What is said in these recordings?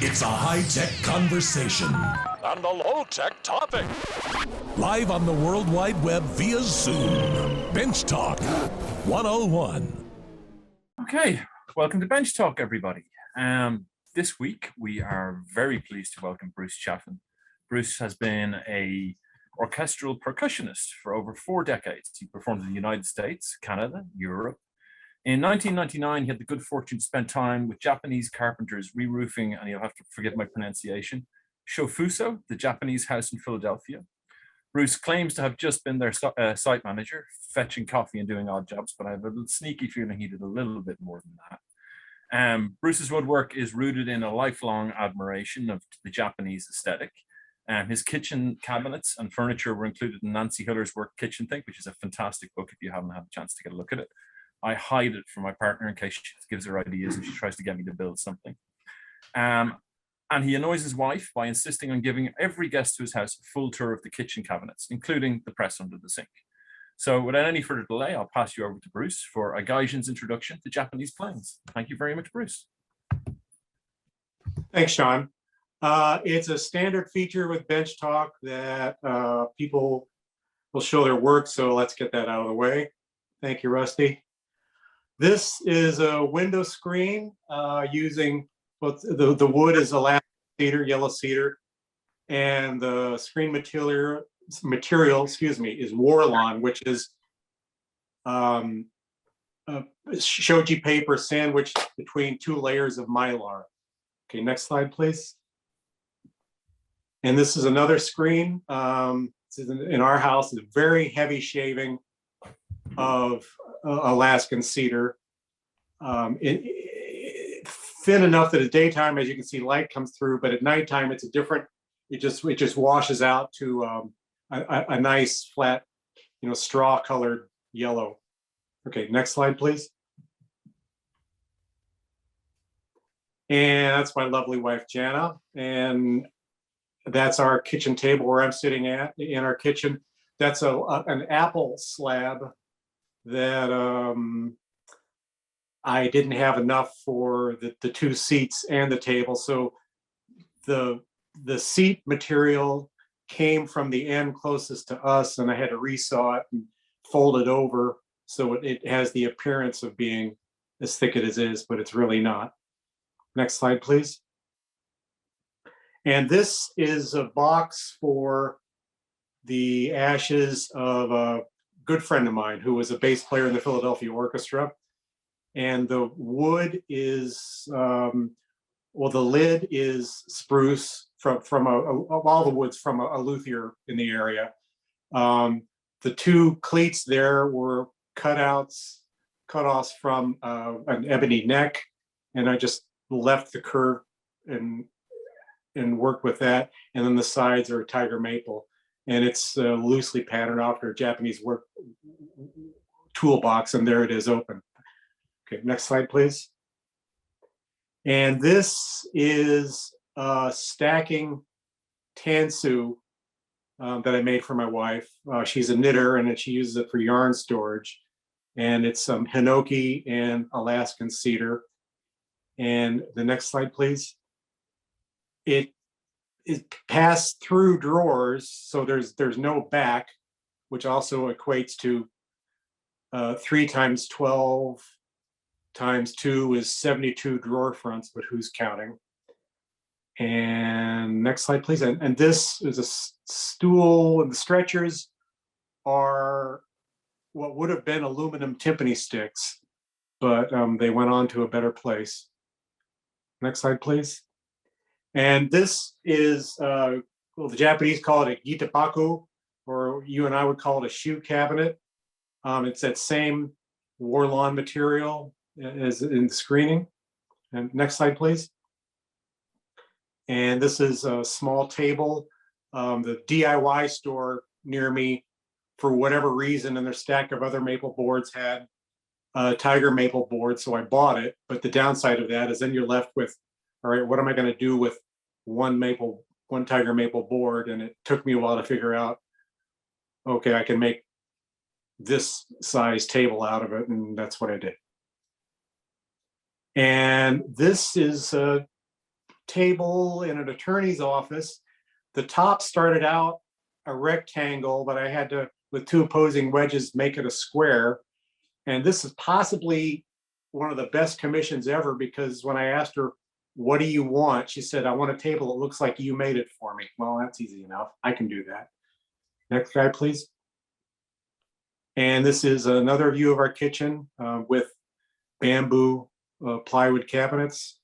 It's a high-tech conversation. And a low-tech topic. Live on the World Wide Web via Zoom. Bench Talk 101. Okay, welcome to Bench Talk, everybody. This week, we are very pleased to welcome Bruce Chaffin. Bruce has been an orchestral percussionist for over 4 decades. He performed in the United States, Canada, Europe. In 1999, he had the good fortune to spend time with Japanese carpenters re-roofing, and you'll have to forgive my pronunciation, Shofuso, the Japanese house in Philadelphia. Bruce claims to have just been their site manager, fetching coffee and doing odd jobs, but I have a sneaky feeling he did a little bit more than that. Bruce's woodwork is rooted in a lifelong admiration of the Japanese aesthetic. His kitchen cabinets and furniture were included in Nancy Hiller's work, Kitchen Think, which is a fantastic book if you haven't had a chance to get a look at it. I hide it from my partner in case she gives her ideas and she tries to get me to build something. And he annoys his wife by insisting on giving every guest to his house a full tour of the kitchen cabinets, including the press under the sink. So without any further delay, I'll pass you over to Bruce for a Gaijin's introduction to Japanese planes. Thank you very much, Bruce. Thanks, Sean. It's a standard feature with Bench Talk that people will show their work, so let's get that out of the way. Thank you, Rusty. This is a window screen using, well, the wood is Alaskan cedar, yellow cedar, and the screen material, is Warlawn, which is shoji paper sandwiched between 2 layers of mylar. Okay, next slide, please. And this is another screen. In our house, it's very heavy shaving of Alaskan cedar. Thin enough that at daytime, as you can see, light comes through, but at nighttime, it's a different, it just washes out to a nice flat, straw colored yellow. Okay, next slide, please. And that's my lovely wife, Jana. And that's our kitchen table where I'm sitting at in our kitchen. That's an apple slab that I didn't have enough for the 2 seats and the table. So the seat material came from the end closest to us, and I had to resaw it and fold it over so it has the appearance of being as thick as it is, but it's really not. Next slide, please. And this is a box for the ashes of a good friend of mine who was a bass player in the Philadelphia Orchestra. And the wood is, the lid is spruce from all the woods from a luthier in the area. The 2 cleats there were cutoffs from an ebony neck, and I just left the curve and worked with that. And then the sides are tiger maple, and it's loosely patterned after a Japanese work toolbox, and there it is open. Okay, next slide, please. And this is stacking tansu that I made for my wife. She's a knitter, and she uses it for yarn storage. And it's some hinoki and Alaskan cedar. And the next slide, please. It passed through drawers, so there's no back, which also equates to 3 times 12 times 2 is 72 drawer fronts, but who's counting? And next slide, please. And this is a stool, and the stretchers are what would have been aluminum timpani sticks, but they went on to a better place. Next slide, please. And this is, the Japanese call it a gitapaku, or you and I would call it a shoe cabinet. It's that same Warlawn material as in the screening. And next slide, please. And this is a small table. The DIY store near me, for whatever reason, and their stack of other maple boards had tiger maple board, so I bought it. But the downside of that is then you're left with, all right, what am I going to do with one tiger maple board? And it took me a while to figure out, okay, I can make this size table out of it, and that's what I did. And this is table in an attorney's office. The top started out a rectangle, but I had to, with two opposing wedges, make it a square. And this is possibly one of the best commissions ever, because when I asked her, what do you want? She said, I want a table that looks like you made it for me. Well, that's easy enough. I can do that. Next guy, please. And this is another view of our kitchen with bamboo plywood cabinets,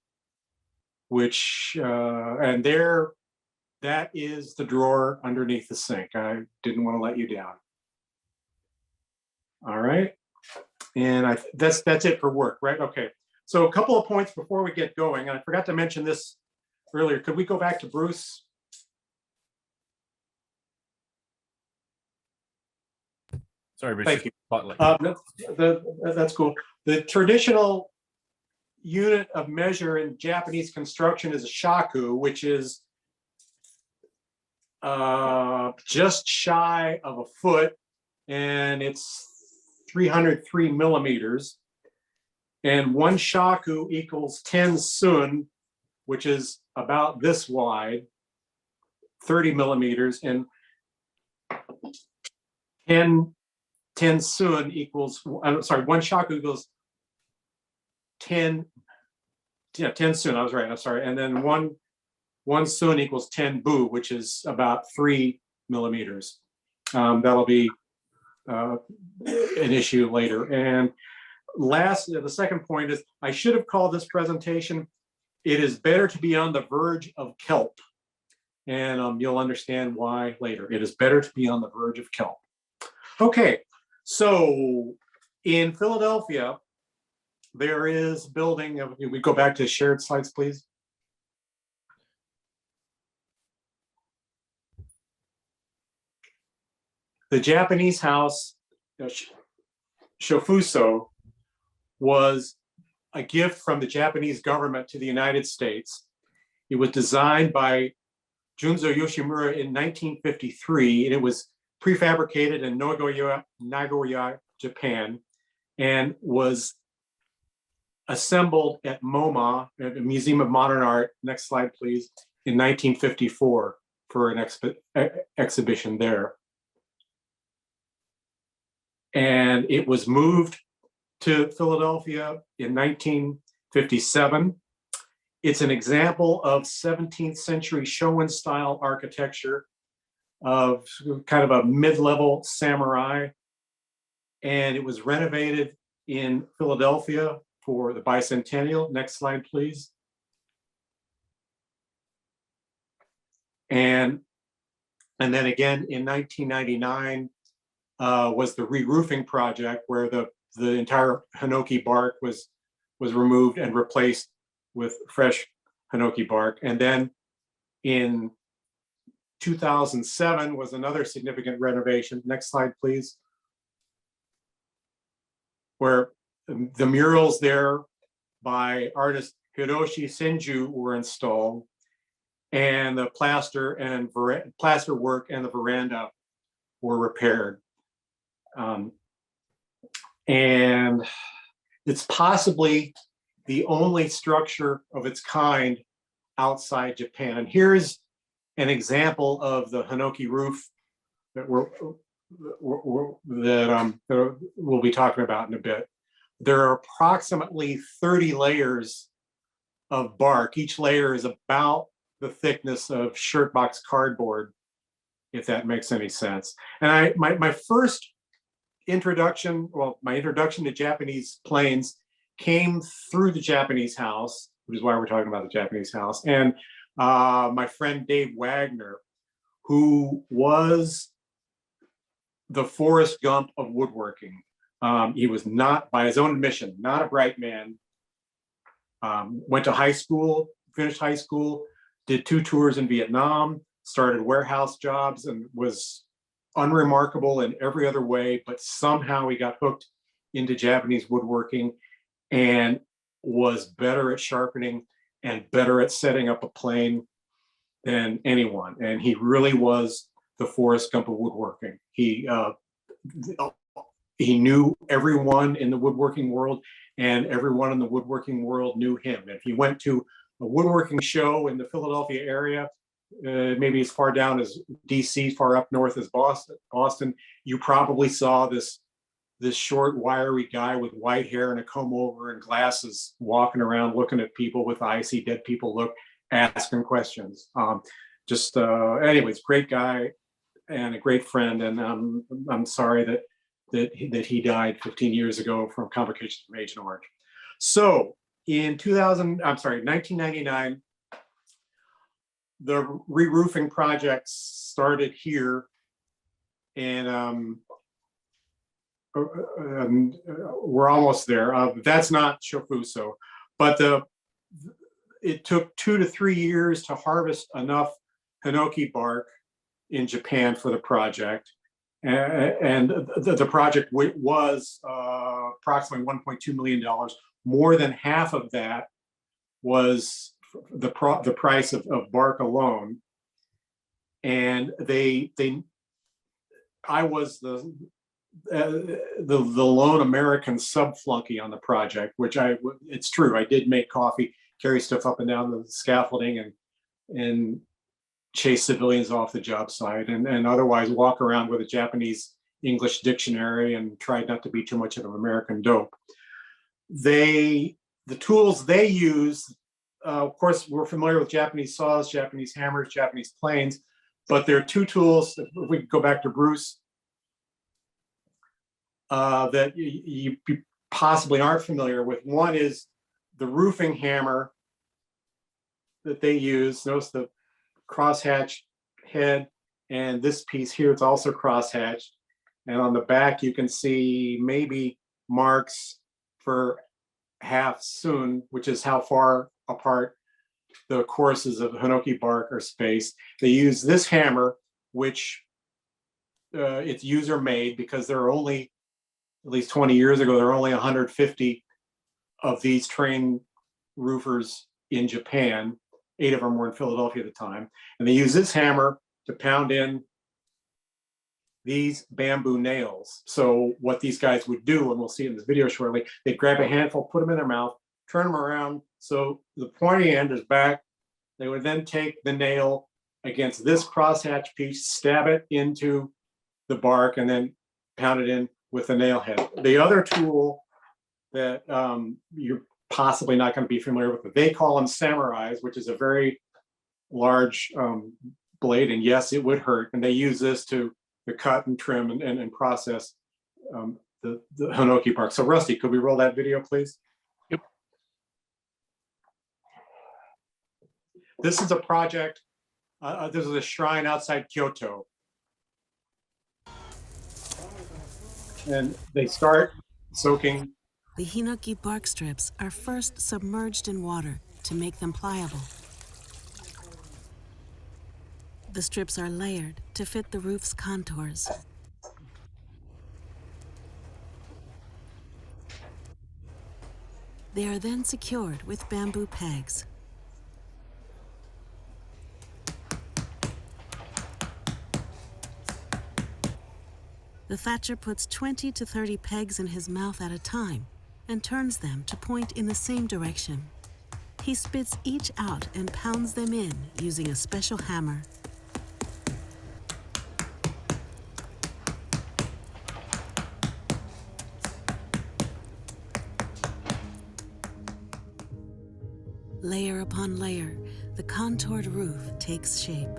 which, and there, that is the drawer underneath the sink. I didn't want to let you down. All right. And that's it for work, right? Okay. So a couple of points before we get going. And I forgot to mention this earlier. Could we go back to Bruce? Sorry, Bruce. Thank you. Spotlight. That's cool. The traditional unit of measure in Japanese construction is a shaku, which is just shy of a foot, and it's 303 millimeters. And one shaku equals 10 sun, which is about this wide, 30 millimeters, and 10 sun equals, I'm sorry, one shaku equals 10 sun, I was right, I'm sorry. And then one sun equals 10 bu, which is about 3 millimeters. That'll be an issue later. And last, the second point is, I should have called this presentation, it is better to be on the verge of kelp. And you'll understand why later. It is better to be on the verge of kelp. Okay, so in Philadelphia, there is a building, we go back to shared slides, please. The Japanese house, Shofuso, was a gift from the Japanese government to the United States. It was designed by Junzo Yoshimura in 1953, and it was prefabricated in Nagoya, Japan, and was assembled at MoMA, at the Museum of Modern Art, next slide please, in 1954 for an exhibition there. And it was moved to Philadelphia in 1957. It's an example of 17th century Showa style architecture of kind of a mid-level samurai. And it was renovated in Philadelphia for the bicentennial. Next slide, please. And then again in 1999 was the re-roofing project, where the entire hinoki bark was removed and replaced with fresh hinoki bark. And then in 2007 was another significant renovation. Next slide, please. Where the murals there by artist Hiroshi Senju were installed, and the plaster work and the veranda were repaired. And it's possibly the only structure of its kind outside Japan. And here's an example of the hinoki roof that we'll be talking about in a bit. There are approximately 30 layers of bark. Each layer is about the thickness of shirt box cardboard, if that makes any sense. And my first introduction, my introduction to Japanese planes came through the Japanese house, which is why we're talking about the Japanese house. And my friend Dave Wagner, who was the Forrest Gump of woodworking. He was not, by his own admission, not a bright man. Went to high school, finished high school, did 2 tours in Vietnam, started warehouse jobs, and was unremarkable in every other way, but somehow he got hooked into Japanese woodworking and was better at sharpening and better at setting up a plane than anyone. And he really was the Forrest Gump of woodworking. He knew everyone in the woodworking world, and everyone in the woodworking world knew him. If he went to woodworking show in the Philadelphia area, maybe as far down as DC, far up north as Boston, you probably saw this short, wiry guy with white hair and a comb over and glasses walking around looking at people with I see dead people look, asking questions. Anyways, great guy and a great friend. And I'm sorry that he died 15 years ago from complications from Agent Orange. So in 1999, the re-roofing project started here, and we're almost there. That's not Shofuso, but it took 2 to 3 years to harvest enough hinoki bark in Japan for the project. And the project was approximately $1.2 million. More than half of that was the price of bark alone. And I was the lone American sub-flunky on the project, which it's true. I did make coffee, carry stuff up and down the scaffolding, and chase civilians off the job site, and otherwise walk around with a Japanese English dictionary and tried not to be too much of an American dope. The tools they use, of course, we're familiar with Japanese saws, Japanese hammers, Japanese planes, but there are 2 tools, if we go back to Bruce, that you possibly aren't familiar with. One is the roofing hammer that they use. Notice the crosshatch head, and this piece here, it's also crosshatched. And on the back, you can see maybe marks for half soon, which is how far apart the courses of hinoki bark are spaced. They use this hammer, which it's user made, because there are only, at least 20 years ago, there were only 150 of these trained roofers in Japan. 8 of them were in Philadelphia at the time. And they use this hammer to pound in these bamboo nails. So what these guys would do, and we'll see in this video shortly, they'd grab a handful, put them in their mouth, turn them around so the pointy end is back. They would then take the nail against this crosshatch piece, stab it into the bark, and then pound it in with the nail head. The other tool that you're possibly not going to be familiar with, but they call them samurais, which is a very large blade, and yes, it would hurt. And they use this to cut and trim and process the hinoki bark. So Rusty, could we roll that video, please? Yep. This is a project. This is a shrine outside Kyoto. And they start soaking. The hinoki bark strips are first submerged in water to make them pliable. The strips are layered to fit the roof's contours. They are then secured with bamboo pegs. The thatcher puts 20 to 30 pegs in his mouth at a time and turns them to point in the same direction. He spits each out and pounds them in using a special hammer. Layer upon layer, the contoured roof takes shape.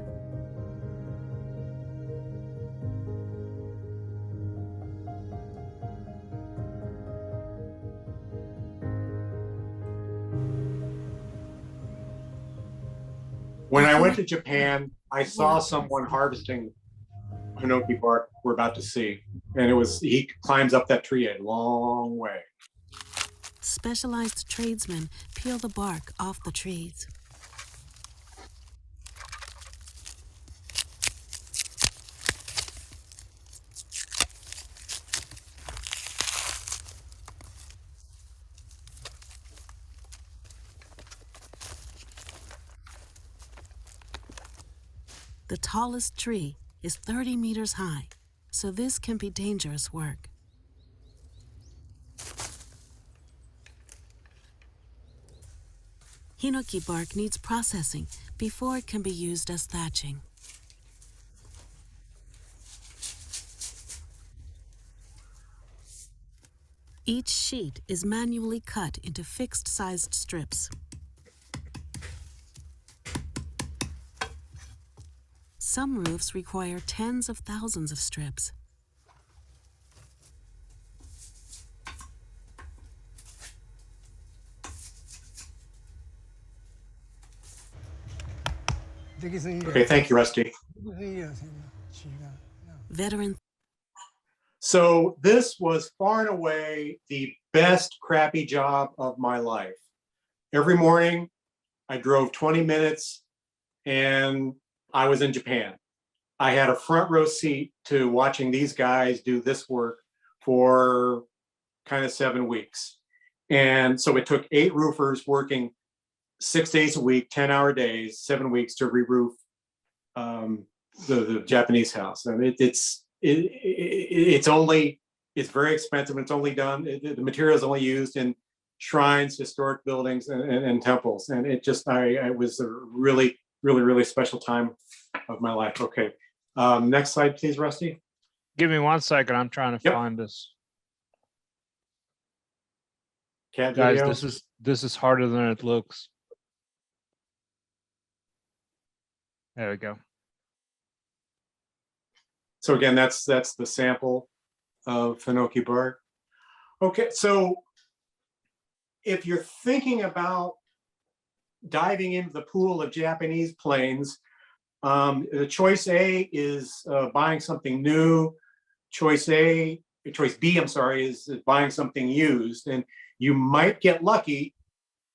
When I went to Japan, I saw someone harvesting hinoki bark we're about to see. And he climbs up that tree a long way. Specialized tradesmen peel the bark off the trees. The tallest tree is 30 meters high, so this can be dangerous work. Hinoki bark needs processing before it can be used as thatching. Each sheet is manually cut into fixed-sized strips. Some roofs require tens of thousands of strips. Okay, thank you, Rusty. Veteran So this was far and away the best crappy job of my life. Every morning, I drove 20 minutes and I was in Japan. I had a front row seat to watching these guys do this work for kind of 7 weeks. And so it took 8 roofers working 6 days a week, 10-hour days, 7 weeks to re-roof the Japanese house. And it's very expensive. It's only done, the material is only used in shrines, historic buildings, and temples. And it was a really, really, really special time of my life. Okay. Next slide, please, Rusty. Give me 1 second. I'm trying to Yep. find this. Cat Guys, video. this is harder than it looks. There we go. So again, that's the sample of Hinoki bark. Okay, so if you're thinking about diving into the pool of Japanese planes, choice A is buying something new. Choice B, I'm sorry, is buying something used, and you might get lucky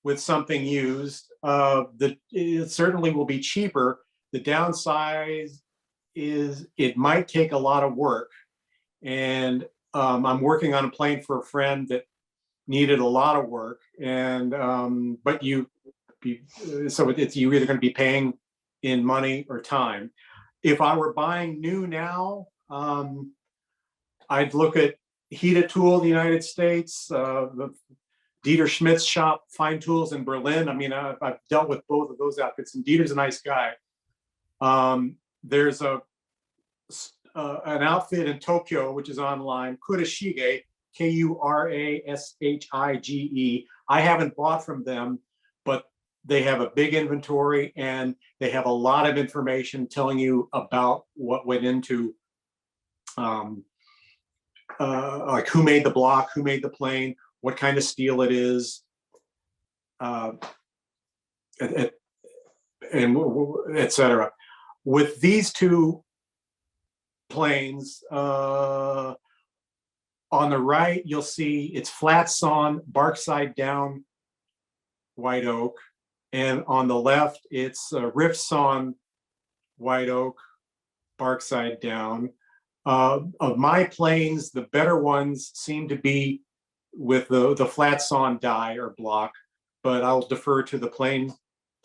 with something used. It certainly will be cheaper. The downside is it might take a lot of work, and I'm working on a plane for a friend that needed a lot of work, and you're either going to be paying in money or time. If I were buying new now, I'd look at Hita Tool in the United States, the Dieter Schmidt's shop, Fine Tools in Berlin. I mean, I've dealt with both of those outfits, and Dieter's a nice guy. There's an outfit in Tokyo, which is online, Kurashige, Kurashige. I haven't bought from them, but they have a big inventory and they have a lot of information telling you about what went into, like who made the block, who made the plane, what kind of steel it is, and etc. With these two planes, on the right, you'll see it's flat sawn, bark side down, white oak. And on the left, it's rift sawn, white oak, bark side down. Of my planes, the better ones seem to be with the flat sawn die or block, but I'll defer to the plane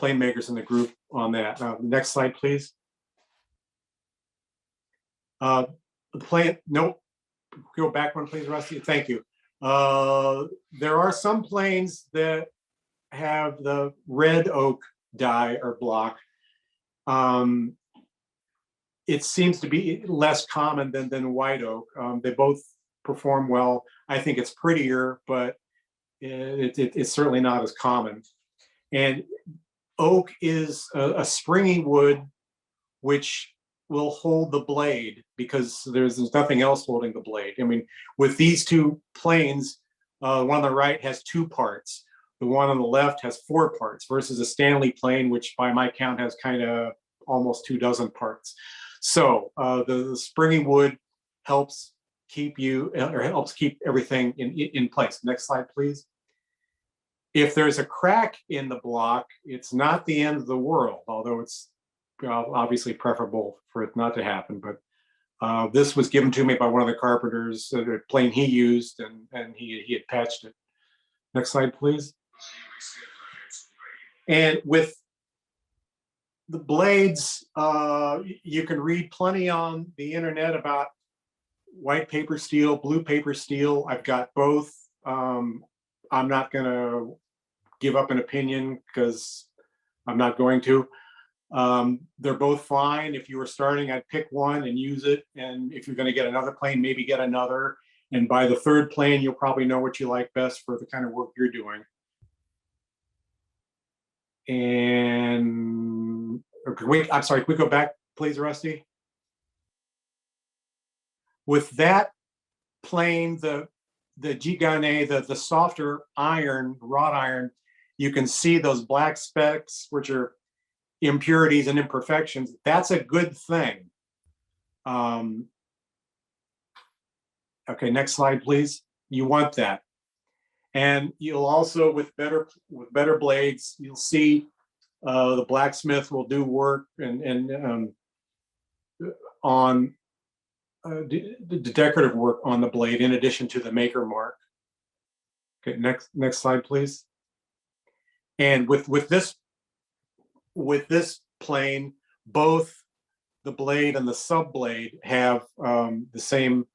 makers in the group on that. Next slide, please. The plane, nope, go back one, please, Rusty. Thank you. There are some planes that have the red oak die or block. It seems to be less common than white oak. They both perform well. I think it's prettier, but it's certainly not as common. And oak is a springy wood which will hold the blade because there's nothing else holding the blade. I mean, with these two planes, one on the right has 2 parts. The one on the left has 4 parts versus a Stanley plane, which by my count has kind of almost 24 parts. So the springy wood helps keep everything in place. Next slide, please. If there's a crack in the block, it's not the end of the world, although it's obviously preferable for it not to happen. But this was given to me by one of the carpenters, a plane he used, and he had patched it. Next slide, please. And with the blades, you can read plenty on the internet about white paper steel, blue paper steel. I've got both. I'm not going to give up an opinion because I'm not going to. They're both fine. If you were starting, I'd pick one and use it. And if you're going to get another plane, maybe get another. And by the third plane, you'll probably know what you like best for the kind of work you're doing. And wait, I'm sorry, can we go back, please, Rusty? With that plane, the Gigane, the softer iron, wrought iron, you can see those black specks, which are impurities and imperfections. That's a good thing. Okay, next slide, please. You want that. And you'll also, with better blades, you'll see the blacksmith will do work and on the decorative work on the blade in addition to the maker mark. Okay, next slide, please. And with this plane, both the blade and the sub blade have the same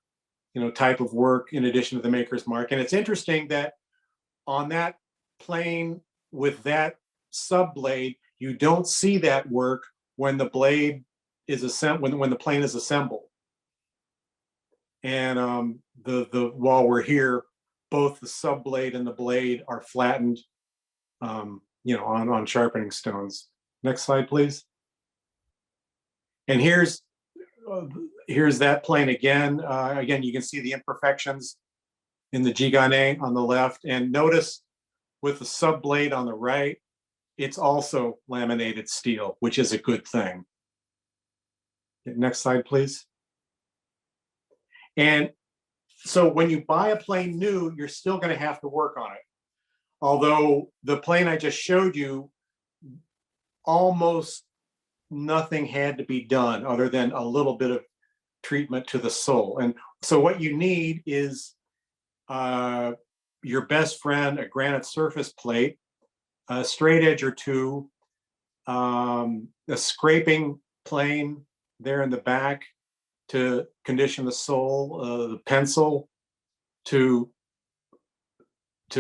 type of work in addition to the maker's mark. And it's interesting that on that plane with that sub blade, you don't see that work when the blade is assembled, when the plane is assembled. And while we're here, both the sub blade and the blade are flattened, on sharpening stones. Next slide, please. And here's that plane again. Again, you can see the imperfections in the Gigane on the left. And notice with the sub blade on the right, it's also laminated steel, which is a good thing. Next slide, please. And so when you buy a plane new, you're still going to have to work on it. Although the plane I just showed you, almost nothing had to be done other than a little bit of treatment to the sole. And so what you need is your best friend, a granite surface plate, a straight edge or two, a scraping plane there in the back to condition the sole, the pencil to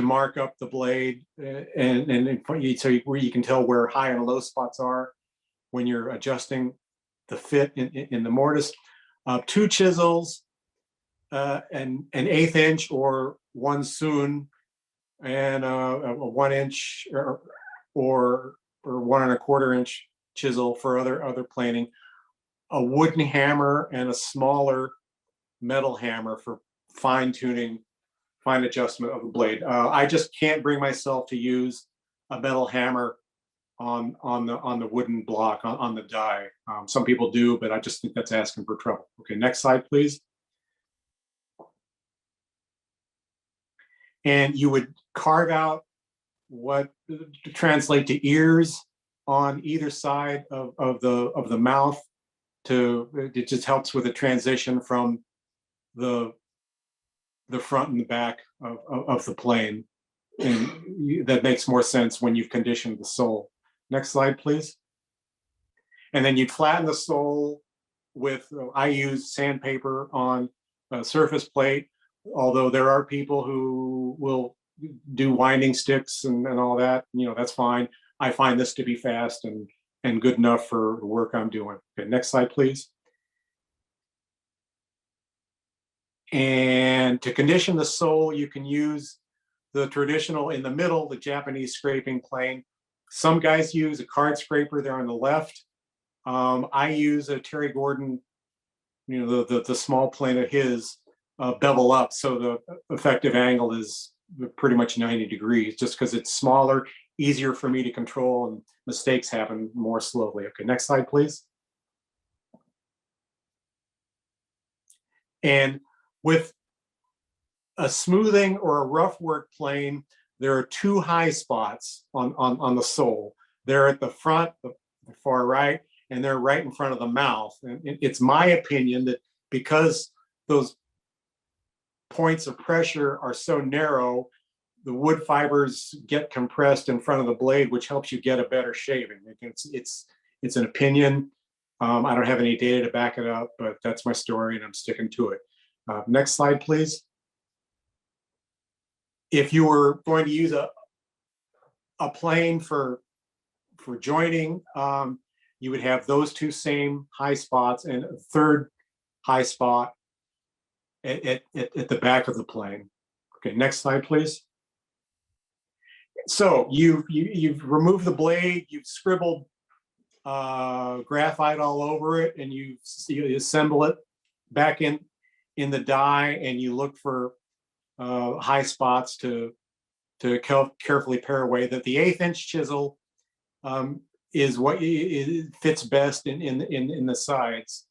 mark up the blade, and so where you can tell where high and low spots are when you're adjusting the fit in the mortise. 2 chisels, an 1/8 inch or 1 soon, and a 1 inch or 1 1/4 inch chisel for other planing, a wooden hammer, and a smaller metal hammer for fine tuning, fine adjustment of the blade. I just can't bring myself to use a metal hammer on the wooden block on the die. Some people do, but I just think that's asking for trouble. Okay, next slide, please. And you would carve out what to translate to ears on either side of the mouth. It just helps with the transition from the front and the back of the plane, and that makes more sense when you've conditioned the sole. Next slide, please. And then you'd flatten the sole with, I use sandpaper on a surface plate, although there are people who will do winding sticks and all that, that's fine. I find this to be fast and good enough for the work I'm doing. Okay, next slide, please. And to condition the sole, you can use the traditional in the middle, the Japanese scraping plane. Some guys use a card scraper there on the left. I use a Terry Gordon, the small plane of his, bevel up, so the effective angle is pretty much 90 degrees, just because it's smaller, easier for me to control, and mistakes happen more slowly. Okay, next slide, please. And with a smoothing or a rough work plane, there are 2 high spots on the sole. They're at the front, the far right, and they're right in front of the mouth. And it's my opinion that because those points of pressure are so narrow, the wood fibers get compressed in front of the blade, which helps you get a better shaving. It's an opinion. I don't have any data to back it up, but that's my story and I'm sticking to it. Next slide, please. If you were going to use a a plane for joining, you would have those two same high spots and a third high spot at the back of the plane. Okay, next slide, please. So you've removed the blade, you've scribbled graphite all over it, and you assemble it back in the die, and you look for high spots to carefully pare away. That the 1/8 inch chisel is what it fits best in the sides,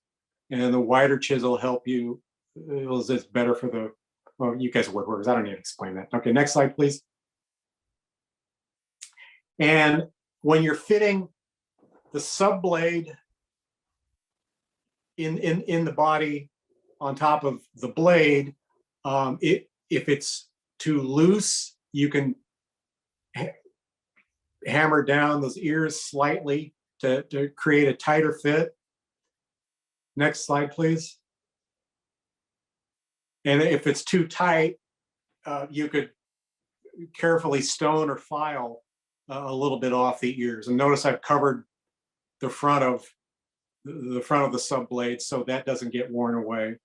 and the wider chisel help you. It's better for the, well, you guys are woodworkers. I don't need to explain that. Okay, next slide, please. And when you're fitting the sub blade in the body on top of the blade, if it's too loose, you can hammer down those ears slightly to create a tighter fit. Next slide, please. And if it's too tight, you could carefully stone or file a little bit off the ears. And notice I've covered the front of the sub blade so that doesn't get worn away.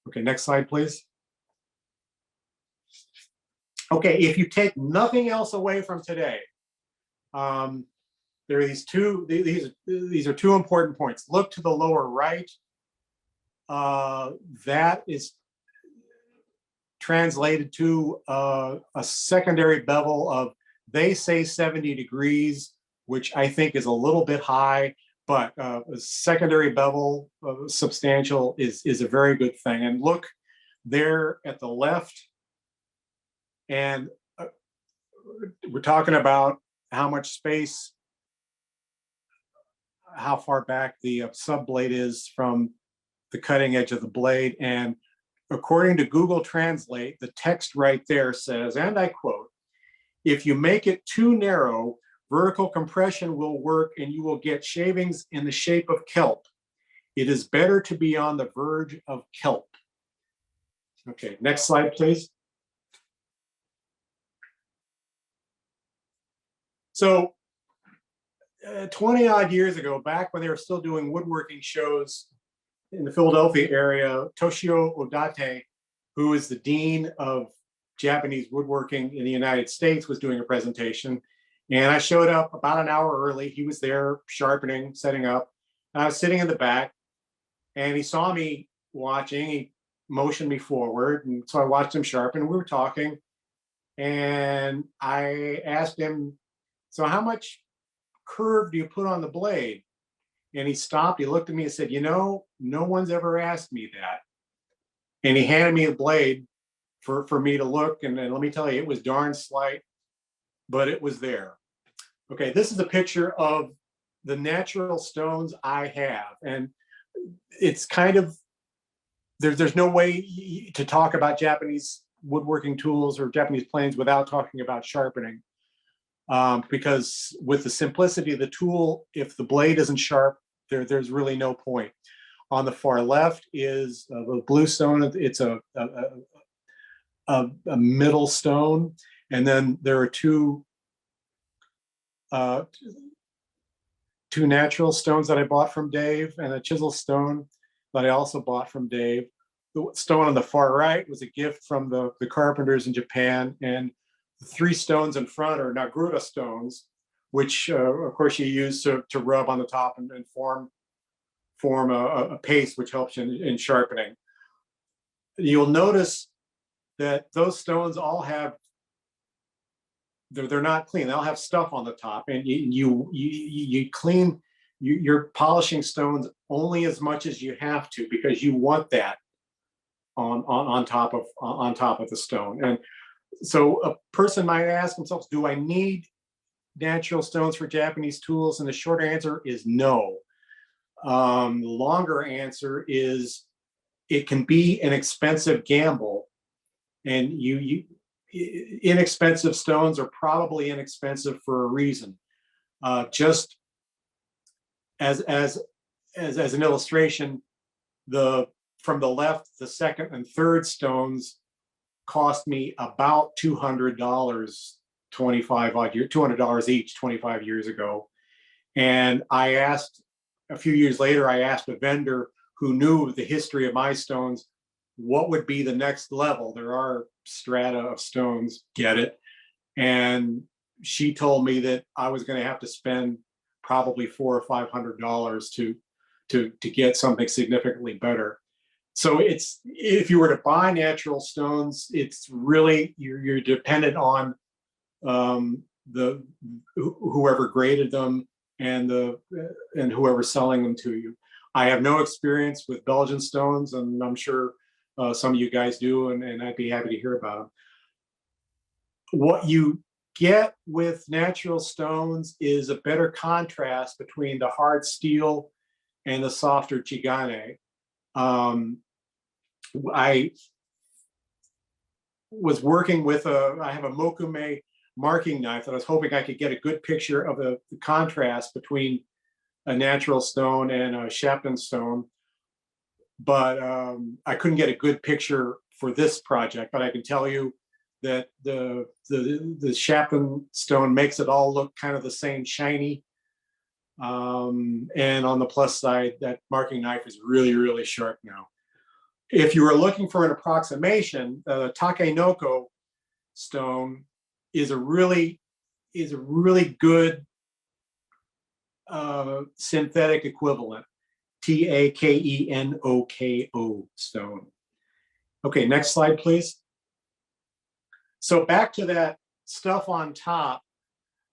Okay, next slide, please. Okay, if you take nothing else away from today, there are these are two important points. Look to the lower right. That is translated to a secondary bevel of, they say 70 degrees, which I think is a little bit high, but a secondary bevel substantial is a very good thing. And look there at the left, and we're talking about how much space, how far back the sub blade is from the cutting edge of the blade. And according to Google Translate, the text right there says, and I quote, "If you make it too narrow, vertical compression will work and you will get shavings in the shape of kelp. It is better to be on the verge of kelp." Okay, next slide, please. So 20 odd years ago, back when they were still doing woodworking shows in the Philadelphia area, Toshio Odate, who is the dean of Japanese woodworking in the United States, was doing a presentation. And I showed up about an hour early. He was there sharpening, setting up. And I was sitting in the back, and he saw me watching. He motioned me forward. And so I watched him sharpen. We were talking. And I asked him, "So how much curve do you put on the blade?" And he stopped. He looked at me and said, "No one's ever asked me that." And he handed me a blade for me to look. And let me tell you, it was darn slight, but it was there. Okay, this is a picture of the natural stones I have. And it's kind of, there's no way to talk about Japanese woodworking tools or Japanese planes without talking about sharpening. Because with the simplicity of the tool, if the blade isn't sharp, there's really no point. On the far left is the blue stone. It's a middle stone, and then there are two natural stones that I bought from Dave, and a chisel stone that I also bought from Dave. The stone on the far right was a gift from the carpenters in Japan, and the three stones in front are Nagruda stones, which of course you use to rub on the top and form a paste, which helps in sharpening. You'll notice that those stones all have, they're not clean. They all have stuff on the top, and you clean. You're polishing stones only as much as you have to, because you want that on top of the stone. And so a person might ask themselves, do I need natural stones for Japanese tools? And the short answer is no. The longer answer is it can be an expensive gamble, and inexpensive stones are probably inexpensive for a reason. Just as an illustration, from the left, the second and third stones cost me about $200 $200 each 25 years ago. And a few years later, I asked a vendor who knew the history of my stones, what would be the next level? There are strata of stones, get it? And she told me that I was going to have to spend probably $400 or $500 to get something significantly better. So if you were to buy natural stones, it's really you're dependent on whoever graded them and whoever's selling them to you. I have no experience with Belgian stones, and I'm sure some of you guys do, and I'd be happy to hear about them. What you get with natural stones is a better contrast between the hard steel and the softer chigane. I was working with I have a mokume marking knife that I was hoping I could get a good picture of the contrast between a natural stone and a Chaffin stone, but I couldn't get a good picture for this project. But I can tell you that the Chaffin stone makes it all look kind of the same, shiny. And on the plus side, that marking knife is really, really sharp now. If you are looking for an approximation, the Takenoko stone is a really good synthetic equivalent, Takenoko stone. Okay, next slide, please. So back to that stuff on top,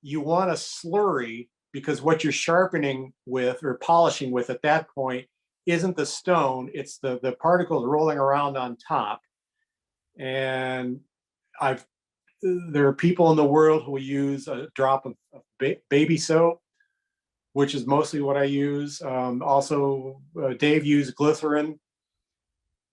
you want a slurry because what you're sharpening with or polishing with at that point isn't the stone, it's the particles rolling around on top. And there are people in the world who use a drop of baby soap, which is mostly what I use. Also, Dave used glycerin,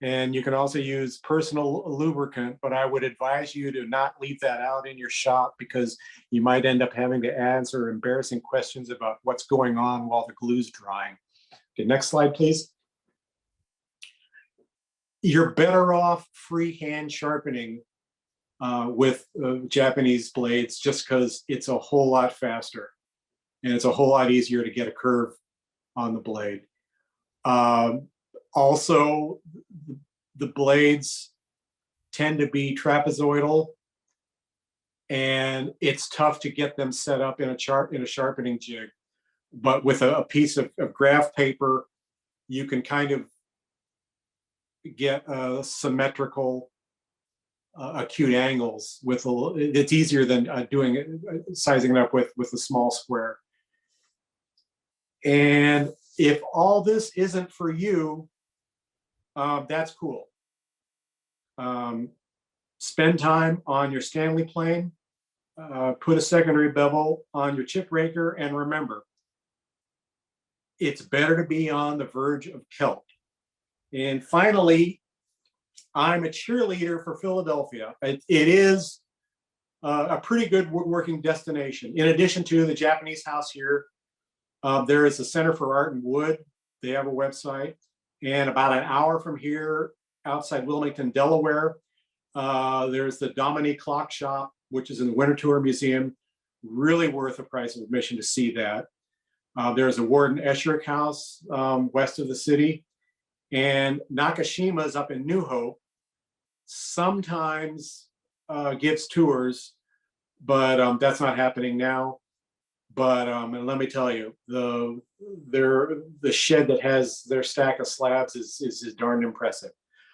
and you can also use personal lubricant, but I would advise you to not leave that out in your shop because you might end up having to answer embarrassing questions about what's going on while the glue's drying. Okay, next slide, please. You're better off freehand sharpening with Japanese blades just because it's a whole lot faster and it's a whole lot easier to get a curve on the blade. Also, the blades tend to be trapezoidal, and it's tough to get them set up in a sharpening jig. But with a piece of graph paper, you can kind of get symmetrical, acute angles with it's easier than sizing it up with a small square. And if all this isn't for you, that's cool. Spend time on your Stanley plane, put a secondary bevel on your chip raker, and remember, it's better to be on the verge of kelp. And finally, I'm a cheerleader for Philadelphia. It is a pretty good woodworking destination. In addition to the Japanese house here, there is the Center for Art and Wood. They have a website. And about an hour from here, outside Wilmington, Delaware, there's the Dominique Clock Shop, which is in the Winter Tour Museum. Really worth the price of admission to see that. There's a Warden Esherick house west of the city. And Nakashima's up in New Hope. Sometimes gives tours, but that's not happening now. But and let me tell you, the shed that has their stack of slabs is darn impressive.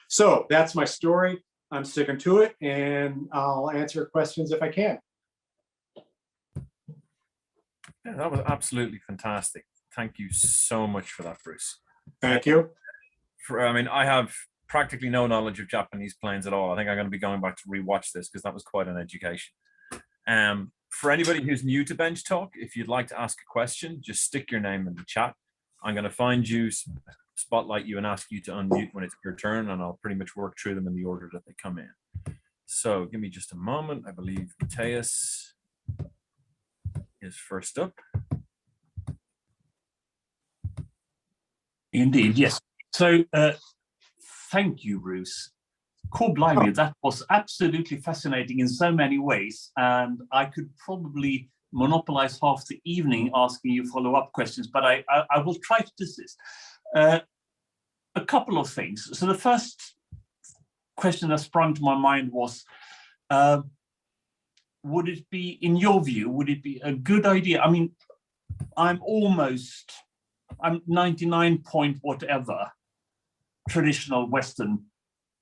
So that's my story. I'm sticking to it, and I'll answer questions if I can. Yeah, that was absolutely fantastic. Thank you so much for that, Bruce. Thank you. I mean, I have practically no knowledge of Japanese planes at all. I think I'm going to be going back to rewatch this because that was quite an education. For anybody who's new to Bench Talk, if you'd like to ask a question, just stick your name in the chat. I'm going to find you, spotlight you, and ask you to unmute when it's your turn, and I'll pretty much work through them in the order that they come in. So give me just a moment. I believe Mateus is first up. Indeed, yes. So thank you, Bruce. Core blimey, that was absolutely fascinating in so many ways. And I could probably monopolize half the evening asking you follow-up questions, but I will try to desist. A couple of things. So the first question that sprung to my mind was, would it be, in your view, would it be a good idea? I mean, I'm 99 point whatever traditional Western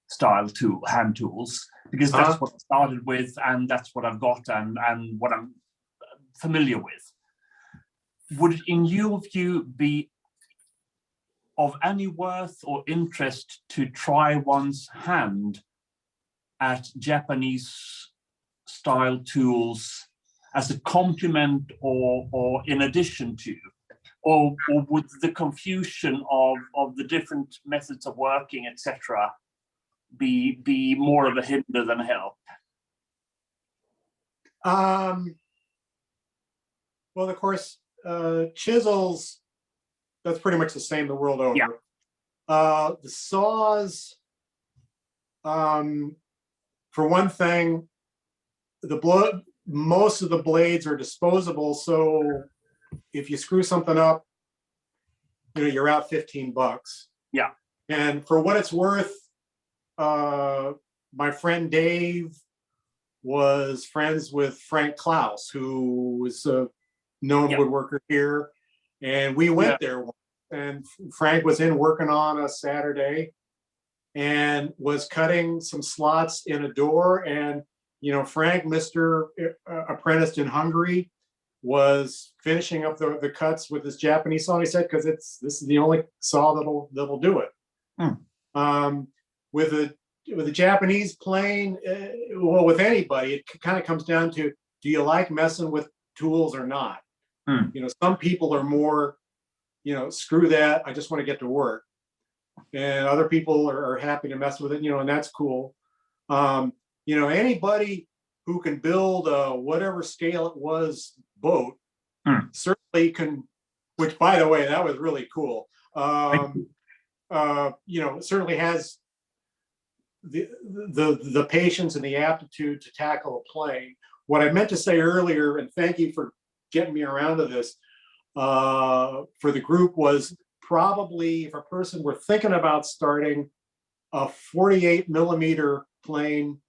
style hand tools, because that's what I started with, and that's what I've got, and what I'm familiar with. Would it, in your view, be of any worth or interest to try one's hand at Japanese style tools as a complement or in addition to, or would the confusion of the different methods of working, etc., be more of a hinder than a help? Well, of course, chisels, that's pretty much the same the world over. Yeah. The saws, for one thing, most of the blades are disposable, so if you screw something up, you're out $15. Yeah. And for what it's worth, my friend Dave was friends with Frank Klaus, who was a known woodworker here, and we went there once, and Frank was in working on a Saturday and was cutting some slots in a door, and Frank, Mr. Apprenticed in Hungary, was finishing up the cuts with this Japanese saw. And he said, because this is the only saw that'll do it. With a Japanese plane, well, with anybody, it kind of comes down to, do you like messing with tools or not? Some people are more, screw that, I just want to get to work. And other people are happy to mess with it, and that's cool. Anybody who can build a whatever scale it was boat certainly can, which, by the way, that was really cool. Certainly has the patience and the aptitude to tackle a plane. What I meant to say earlier, and thank you for getting me around to this, for the group, was probably if a person were thinking about starting a 48 millimeter plane,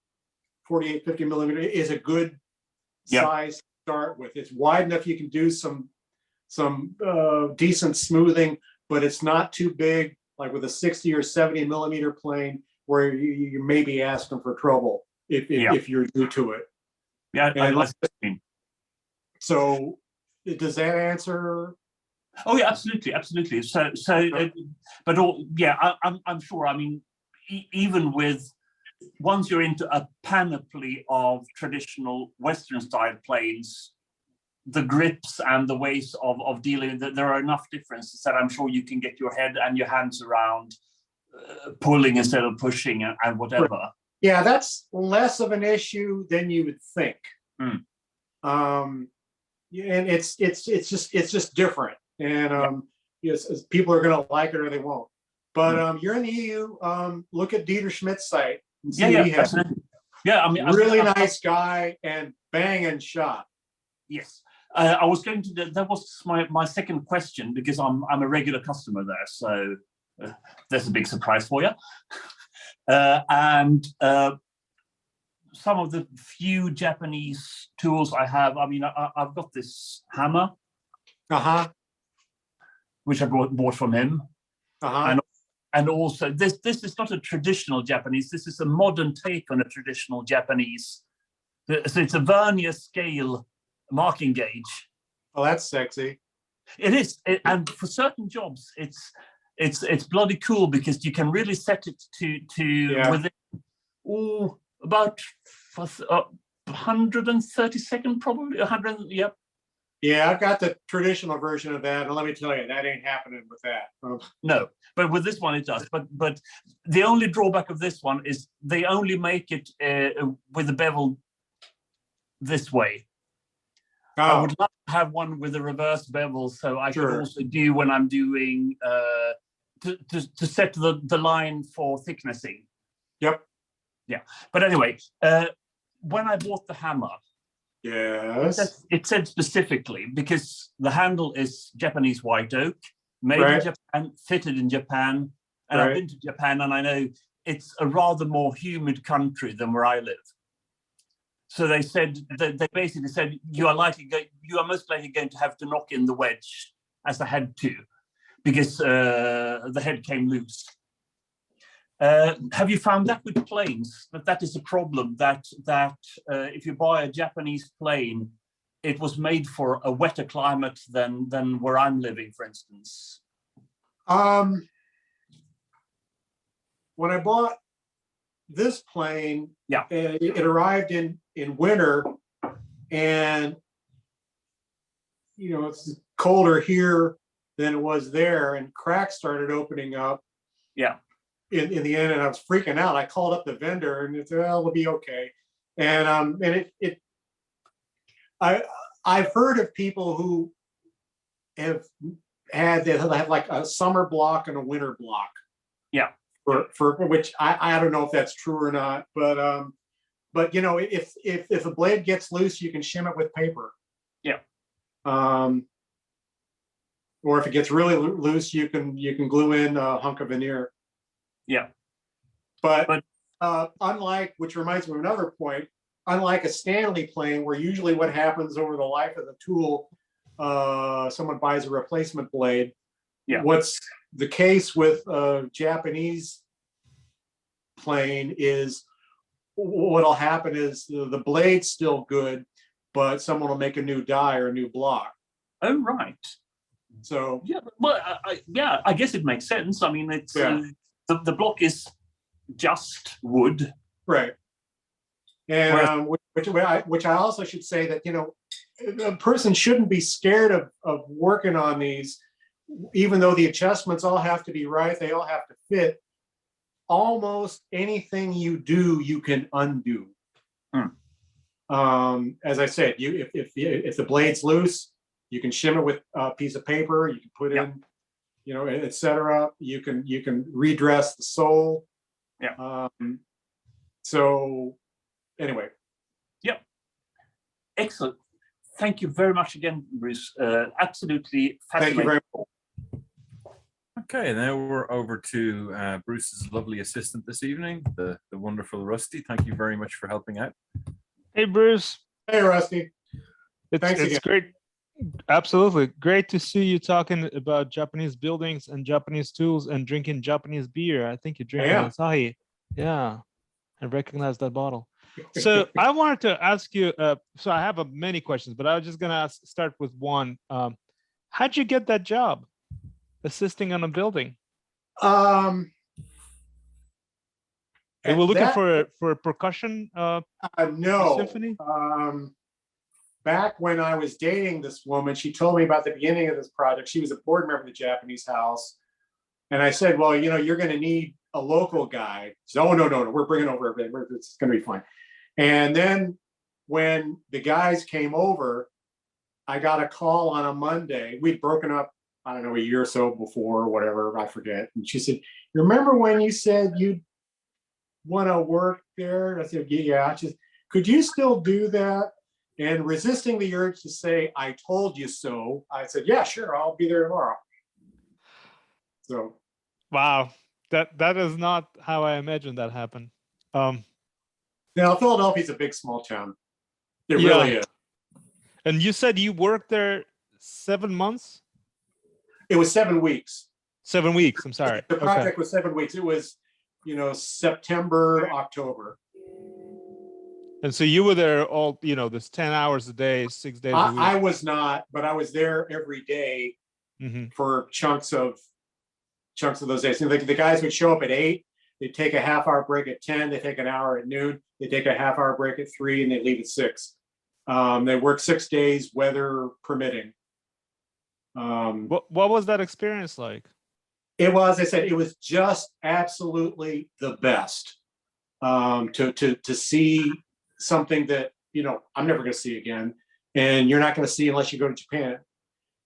48, 50 millimeter is a good size to start with. It's wide enough you can do some decent smoothing, but it's not too big, like with a 60 or 70 millimeter plane, where you may be asking for trouble if you're new to it. Yeah, so does that answer? Oh yeah, absolutely. So, I'm sure. I mean, even with, once you're into a panoply of traditional Western style planes, the grips and the ways of dealing, there are enough differences that I'm sure you can get your head and your hands around pulling instead of pushing and whatever. Yeah, that's less of an issue than you would think. And it's just different. And people are going to like it or they won't. But you're in the EU. Look at Dieter Schmidt's site. Absolutely. Yeah, I mean, really nice guy and banging shot. Yes. I was going to. That was my second question, because I'm a regular customer there, so there's a big surprise for you. And some of the few Japanese tools I have. I mean, I've got this hammer, which I bought from him, and also this is not a traditional Japanese. This is a modern take on a traditional Japanese. So it's a vernier scale marking gauge. Oh, that's sexy. It is, and for certain jobs, it's bloody cool, because you can really set it to within about 132nd, probably 100. Yep. Yeah, I've got the traditional version of that, and let me tell you, that ain't happening with that. No, but with this one it does. But the only drawback of this one is they only make it with the bevel this way. I would love to have one with a reverse bevel, so I could also do when I'm doing to set the line for thicknessing. Yep. But anyway, when I bought the hammer, Yes. it said specifically, because the handle is Japanese white oak, made in Japan, fitted in Japan, and I've been to Japan, and I know it's a rather more humid country than where I live. So they said that they basically said you are most likely going to have to knock in the wedge as the head to, because the head came loose. Have you found that with planes? That is a problem. That if you buy a Japanese plane, it was made for a wetter climate than where I'm living, for instance. When I bought this plane, Yeah, it arrived in winter, and it's colder here than it was there, and cracks started opening up. Yeah. In the end, and I was freaking out. I called up the vendor, and it said, "Well, it'll be okay." And I've heard of people who have have like a summer block and a winter block. Yeah. For which I don't know if that's true or not, but if a blade gets loose, you can shim it with paper. Yeah. Or if it gets really loose, you can glue in a hunk of veneer. Yeah. But unlike, which reminds me of another point, unlike a Stanley plane, where usually what happens over the life of the tool, someone buys a replacement blade. Yeah. What's the case with a Japanese plane is what'll happen is the blade's still good, but someone will make a new die or a new block. Oh, right. So yeah, well, I guess it makes sense. I mean, it's the block is just wood, right? And which I also should say that a person shouldn't be scared of working on these, even though the adjustments all have to be right. They all have to fit. Almost anything you do, you can undo. As I said, if the blade's loose, you can shim it with a piece of paper. You can put in, etc. You can redress the sole. Yeah. So anyway. Yep. Excellent. Thank you very much again, Bruce. Absolutely fascinating. Thank you very much. Okay, now we're over to Bruce's lovely assistant this evening, the wonderful Rusty. Thank you very much for helping out. Hey, Bruce. Hey, Rusty. It's again. great. Absolutely. Great to see you talking about Japanese buildings and Japanese tools and drinking Japanese beer. I think you're drinking Asahi. Yeah, I recognize that bottle. So I wanted to ask you, so I have many questions, but I was just going to start with one. How'd you get that job? Assisting on a building. They were looking for a percussion no. symphony. Back when I was dating this woman, she told me about the beginning of this project. She was a board member of the Japanese house, and I said, "Well, you're going to need a local guy." She said, "Oh, no, we're bringing over everything. It's going to be fine." And then when the guys came over, I got a call on a Monday. We'd broken up, I don't know, a year or so before, or whatever, I forget. And she said, "Remember when you said you'd want to work there?" I said, "Yeah." She said, "Could you still do that?" And resisting the urge to say, "I told you so," I said, "Yeah, sure, I'll be there tomorrow." So. Wow, that is not how I imagined that happened. Now, Philadelphia's a big, small town. It really is. And you said you worked there 7 months? It was 7 weeks. 7 weeks. I'm sorry. The project was 7 weeks. It was, September, October. And so you were there all, this 10 hours a day, 6 days a week. I was not, but I was there every day for chunks of those days. So the guys would show up at 8. They'd take a half-hour break at 10. They take an hour at noon. They take a half-hour break at 3, and they leave at 6. They work 6 days, weather permitting. What was that experience like? It was, I said, it was just absolutely the best. To see something that I'm never going to see again, and you're not going to see unless you go to Japan,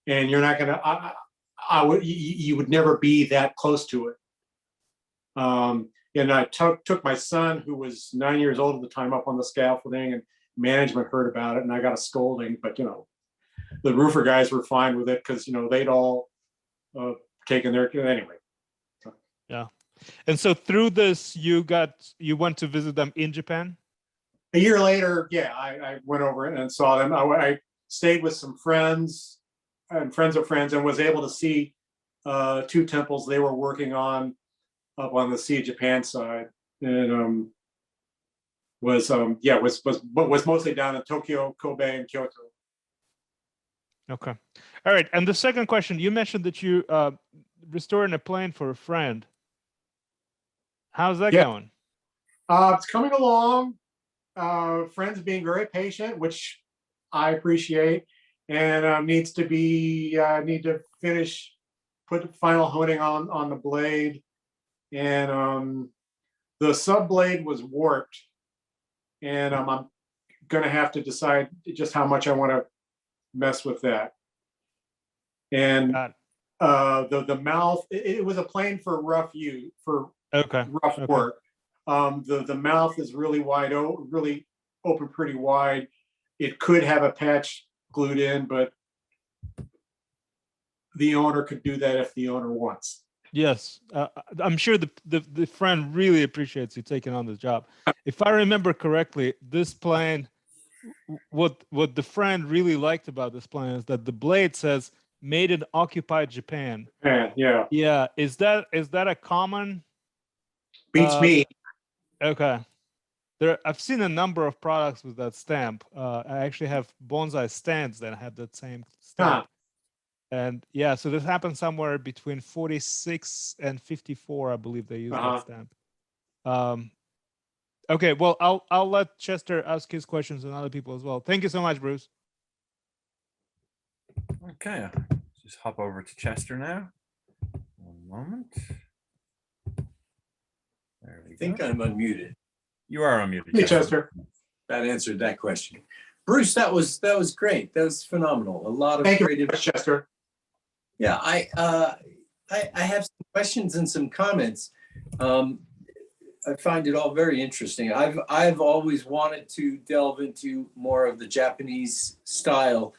and you're not going to. You would never be that close to it. And I took my son, who was 9 years old at the time, up on the scaffolding, and management heard about it, and I got a scolding. But the roofer guys were fine with it because they'd all taken their anyway. Yeah. And so through this, you went to visit them in Japan? A year later, yeah, I went over and saw them. I stayed with some friends and friends of friends, and was able to see 2 temples they were working on up on the Sea of Japan side, and was mostly down in Tokyo, Kobe, and Kyoto. Okay. All right. And the second question, you mentioned that you restoring a plane for a friend. How's that going? It's coming along. Friends being very patient, which I appreciate, and need to finish, put final honing on the blade, and the sub blade was warped, and I'm gonna have to decide just how much I want to mess with that. And the mouth, it was a plane for rough work. The mouth is really wide, really open pretty wide. It could have a patch glued in, but the owner could do that if the owner wants. Yes, I'm sure the friend really appreciates you taking on this job. If I remember correctly, this plane, what the friend really liked about this plane is that the blade says "Made in occupied Japan." Yeah. Yeah. Is that a common? Beats me. Okay. I've seen a number of products with that stamp. I actually have bonsai stands that have that same stamp. And yeah, so this happens somewhere between 46 and 54, I believe they use that stamp. Okay, well, I'll let Chester ask his questions and other people as well. Thank you so much, Bruce. Okay, just hop over to Chester now. One moment. There we go. I think I'm unmuted. You are unmuted. Hey, Chester. That answered that question. Bruce, that was great. That was phenomenal. A lot of Thank great you, Chester. Yeah, I have some questions and some comments. I find it all very interesting. I've always wanted to delve into more of the Japanese style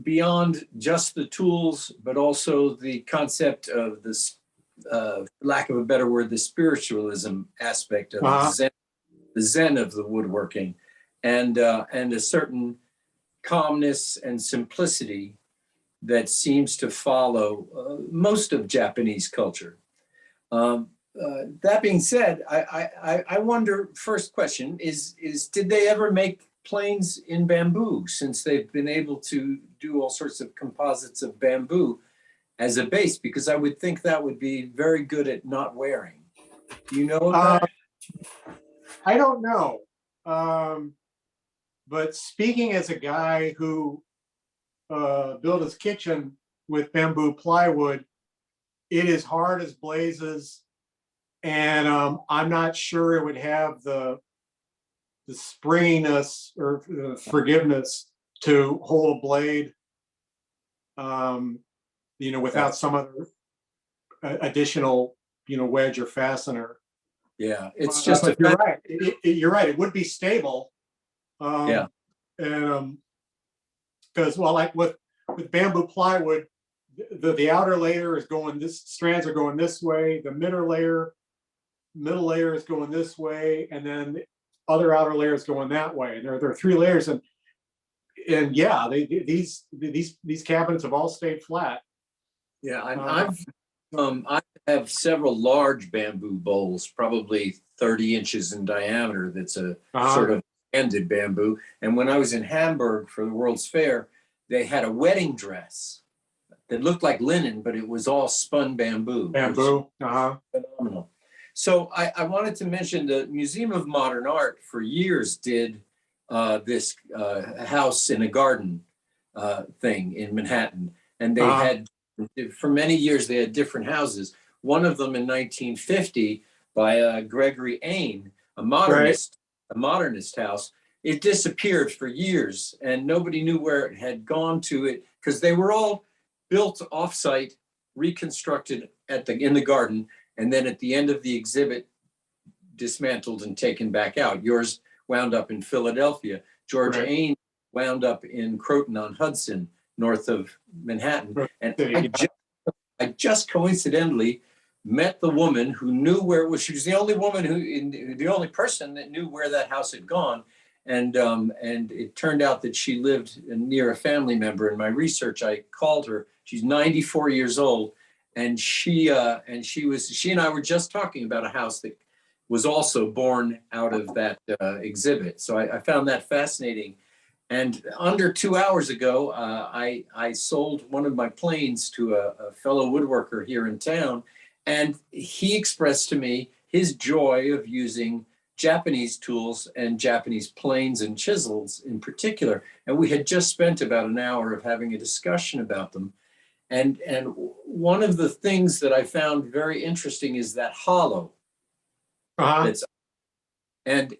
beyond just the tools, but also the concept of this, lack of a better word, the spiritualism aspect of the Zen of the woodworking, and a certain calmness and simplicity that seems to follow most of Japanese culture. That being said, I wonder, first question is did they ever make planes in bamboo, since they've been able to do all sorts of composites of bamboo as a base? Because I would think that would be very good at not wearing. Do you know of that? I don't know. But speaking as a guy who built his kitchen with bamboo plywood, it is hard as blazes, and I'm not sure it would have the springiness or forgiveness to hold a blade, without some other additional, wedge or fastener. Yeah, it's just. But you're right. You're right. It would be stable. Yeah. And because like with bamboo plywood, the outer layer is going strands are going this way, the middle layer is going this way, and then the other outer layer is going that way. And there are 3 layers, and yeah, these cabinets have all stayed flat. Yeah, I have several large bamboo bowls, probably 30 inches in diameter. That's a sort of ended bamboo. And when I was in Hamburg for the World's Fair, they had a wedding dress that looked like linen, but it was all spun bamboo. Phenomenal. So I wanted to mention the Museum of Modern Art for years did this house in a garden thing in Manhattan. And they had, for many years, they had different houses. One of them in 1950 by Gregory Ain, a modernist house. It disappeared for years, and nobody knew where it had gone to it, because they were all built offsite, reconstructed in the garden, and then at the end of the exhibit, dismantled and taken back out. Yours wound up in Philadelphia. George Right. Ain wound up in Croton on Hudson, north of Manhattan. Right. And Yeah. I just coincidentally met the woman who knew where it was. She was the only woman the only person that knew where that house had gone. And it turned out that she lived near a family member. In my research, I called her. She's 94 years old, and she and I were just talking about a house that was also born out of that exhibit. So I found that fascinating. And under 2 hours ago, I sold one of my planes to a fellow woodworker here in town, and he expressed to me his joy of using Japanese tools and Japanese planes and chisels in particular. And we had just spent about an hour of having a discussion about them. And one of the things that I found very interesting is that hollow. That's, and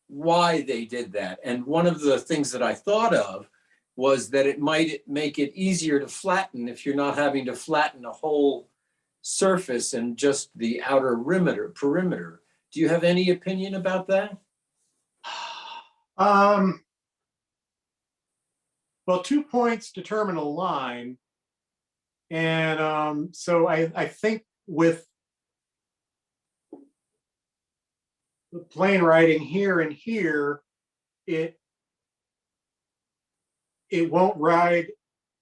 why they did that. And one of the things that I thought of was that it might make it easier to flatten if you're not having to flatten a whole surface and just the outer perimeter. Do you have any opinion about that? Well, 2 points determine a line. And so I think with the plane writing here and here, it won't ride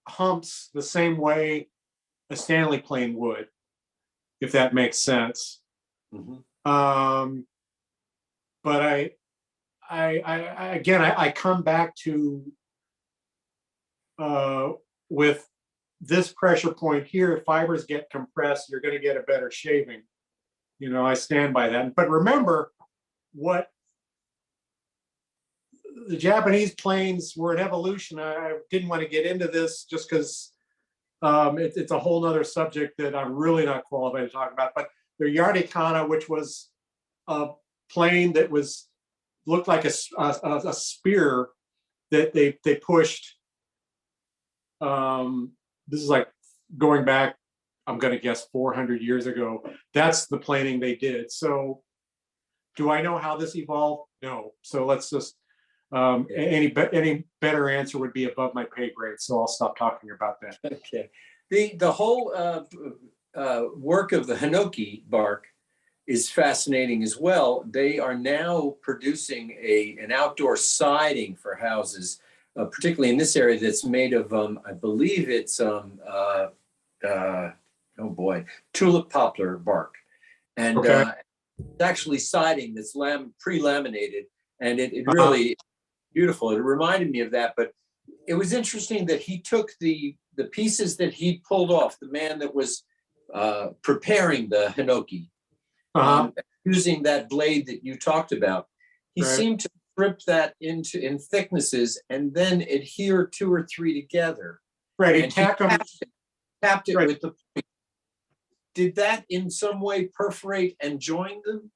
humps the same way a Stanley plane would, if that makes sense. Mhm. But I come back to with this pressure point here, if fibers get compressed, you're going to get a better shaving. You know, I stand by that. But remember, what the Japanese planes were an evolution. I didn't want to get into this just because it's a whole nother subject that I'm really not qualified to talk about. But the Yardikana, which was a plane that looked like a spear that they pushed. This is like going back, I'm going to guess 400 years ago. That's the planing they did. So do I know how this evolved? No. So let's just, any better answer would be above my pay grade. So I'll stop talking about that. Okay. The whole work of the hinoki bark is fascinating as well. They are now producing an outdoor siding for houses, particularly in this area, that's made of, I believe it's, oh boy, tulip poplar bark. And Okay. it's actually siding that's pre-laminated, and it really beautiful. It reminded me of that, but it was interesting that he took the pieces that he pulled off, the man that was preparing the hinoki, using that blade that you talked about. He seemed to strip that in thicknesses and then adhere 2 or 3 together. Right, he And tapped it with the point. Did that in some way perforate and join them?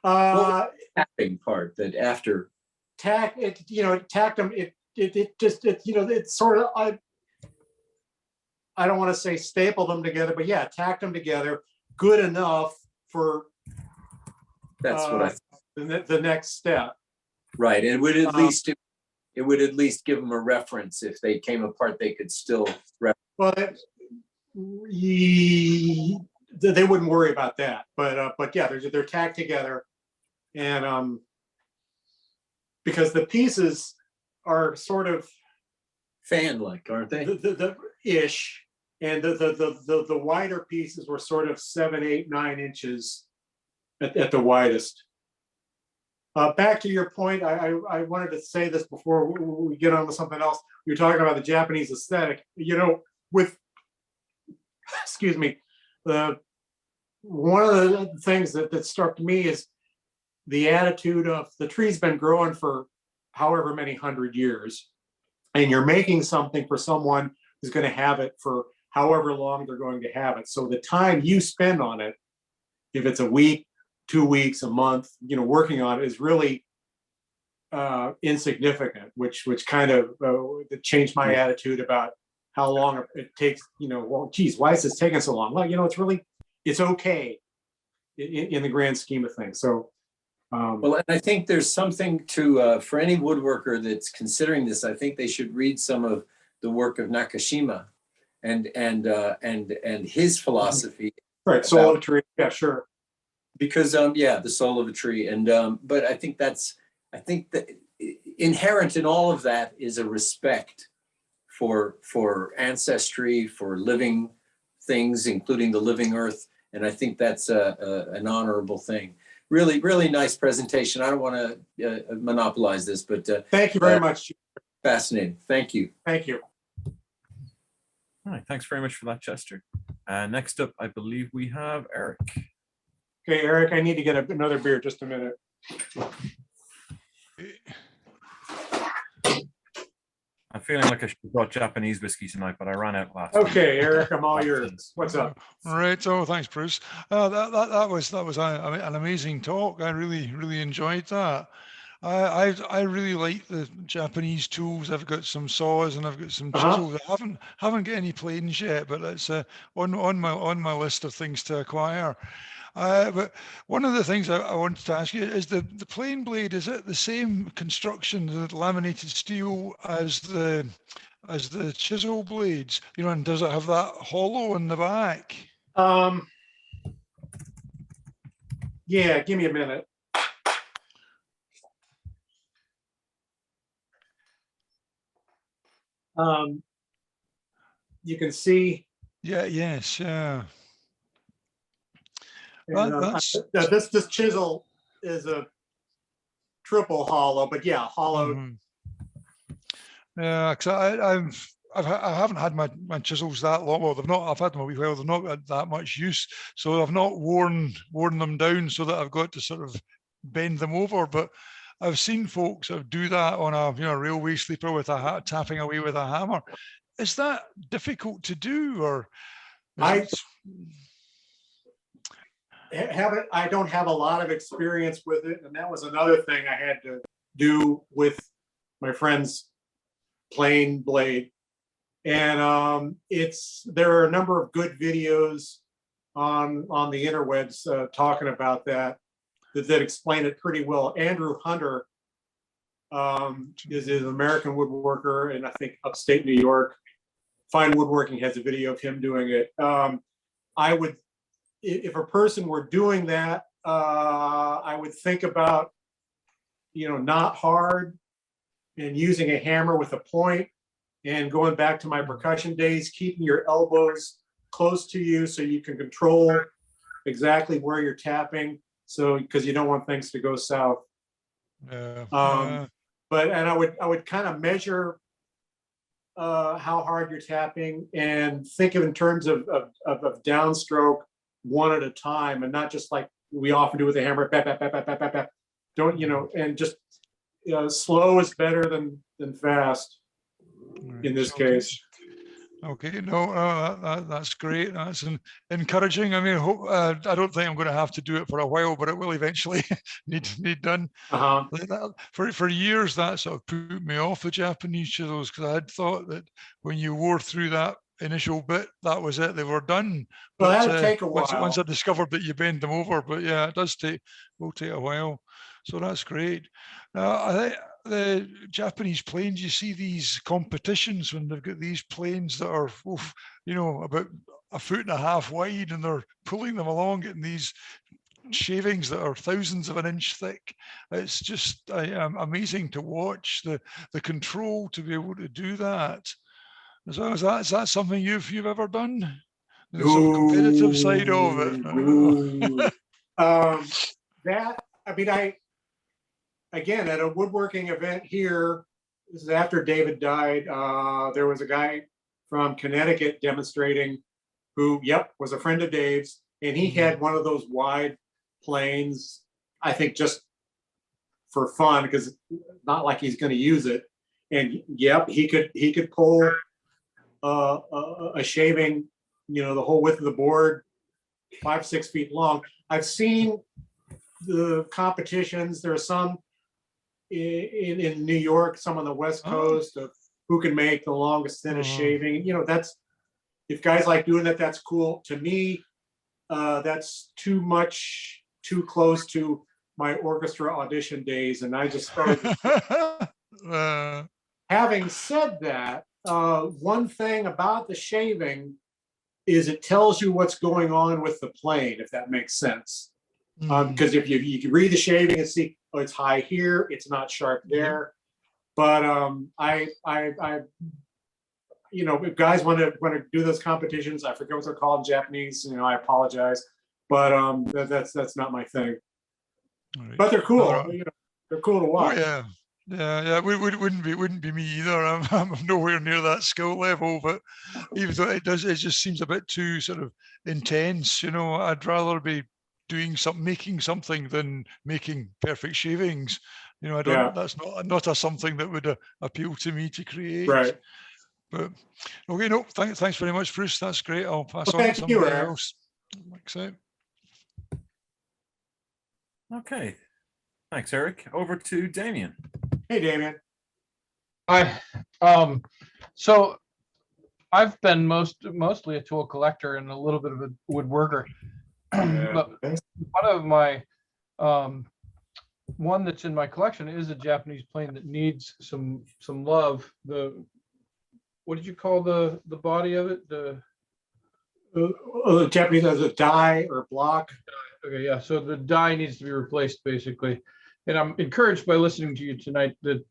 What was the tapping part that after? Tacked them. It sort of, I don't want to say stapled them together, but yeah, tacked them together good enough for That's what I thought. The next step. Right, and it would at least give them a reference. If they came apart, they could still reference. Well, they wouldn't worry about that, but yeah, they're tacked together, and because the pieces are sort of fan-like, aren't they? The ish, and the wider pieces were sort of 7, 8, 9 inches at the widest. Back to your point, I wanted to say this before we get on to something else. You're talking about the Japanese aesthetic. You know, with, excuse me, one of the things that struck me is the attitude of the tree's been growing for however many 100 years, and you're making something for someone who's going to have it for however long they're going to have it. So the time you spend on it, if it's a week, 2 weeks, a month, working on it, is really insignificant, which kind of changed my attitude about how long it takes. Well, geez, why is this taking so long? Well, it's okay. in the grand scheme of things. So, Well, and I think there's something to, for any woodworker that's considering this, I think they should read some of the work of Nakashima and his philosophy. right, soul of a tree, yeah, sure. Because yeah, the soul of a tree. And but I think that inherent in all of that is a respect for ancestry, for living things, including the living earth. And I think that's an honorable thing. Really, really nice presentation. I don't want to monopolize this, but Thank you very much. fascinating. Thank you. Thank you. All right, thanks very much for that, Chester. Next up, I believe we have Eric. Okay, Eric, I need to get another beer. Just a minute. I'm feeling like I should have brought Japanese whiskey tonight, but I ran out last week. Okay, Eric, I'm all yours. What's up? Right. Oh, thanks, Bruce. That was an amazing talk. I really enjoyed that. I really like the Japanese tools. I've got some saws and I've got some chisels. I haven't got any planes yet, but it's on my list of things to acquire. But one of the things I wanted to ask you is the plane blade, is it the same construction, the laminated steel, as the chisel blades? You know, and does it have that hollow in the back? Yeah, give me a minute. You can see. Yeah. Yes. Yeah. This chisel is a triple hollow, but yeah, hollowed. Yeah, because I haven't had my chisels that long. Well, I've had them a wee while. They've not got that much use, so I've not worn them down so that I've got to sort of bend them over. But I've seen folks that do that on a railway sleeper with tapping away with a hammer. Is that difficult to do, or? I don't have a lot of experience with it, and that was another thing I had to do with my friend's plane blade. And there are a number of good videos on the interwebs talking about that explain it pretty well. Andrew Hunter is an American woodworker, and I think upstate New York. Fine Woodworking has a video of him doing it. I would, if a person were doing that, I would think about, not hard and using a hammer with a point, and going back to my percussion days, keeping your elbows close to you so you can control exactly where you're tapping. So, because you don't want things to go south. But I would kind of measure how hard you're tapping and think of in terms of downstroke one at a time, and not just like we often do with a hammer. Bap, bap, bap, bap, bap, bap, bap. Don't and just slow is better than fast in this case. Okay, no, that's great. That's encouraging. I mean, I don't think I'm going to have to do it for a while, but it will eventually need done. For years, that sort of put me off the Japanese chisels, because I had thought that when you wore through that initial bit, that was it, they were done. Well, that'll take a while. Once I discovered that you bend them over, but yeah, it will take a while. So that's great. Now, I think the Japanese planes, you see these competitions when they've got these planes that are, about 1.5 feet wide, and they're pulling them along, getting these shavings that are thousands of an inch thick. It's just amazing to watch the control to be able to do that. Is that something you've ever done? There's some competitive side of it. Again, at a woodworking event here, this is after David died, there was a guy from Connecticut demonstrating who, was a friend of Dave's, and he had one of those wide planes, I think just for fun, because it's not like he's going to use it. And he could pull a shaving, the whole width of the board, 5-6 feet long. I've seen the competitions. There are some in New York, some on the West Coast, of who can make the longest, thinnest shaving. That's, if guys like doing that, that's cool. To me, that's too close to my orchestra audition days, and I just started. Having said that, one thing about the shaving is it tells you what's going on with the plane, if that makes sense. Because if you can read the shaving and see, oh, it's high here, it's not sharp there. But I if guys want to do those competitions, I forget what they're called in Japanese. I apologize, but that's not my thing. Right. But they're cool. They're cool to watch. Oh, yeah. Wouldn't be me either. I'm nowhere near that skill level. But even though it just seems a bit too sort of intense. I'd rather be doing making something than making perfect shavings. I don't. Yeah. That's not something that would appeal to me to create. Right. But okay, no, thanks very much, Bruce. That's great. I'll pass on to somebody else. Thanks, Okay. Thanks, Eric. Over to Damien. Hey, Damien. Hi. So I've been mostly a tool collector and a little bit of a woodworker. But one of my one that's in my collection is a Japanese plane that needs some love. What did you call the body of it? The Japanese has a die or block. Okay, yeah. So the die needs to be replaced, basically. And I'm encouraged by listening to you tonight that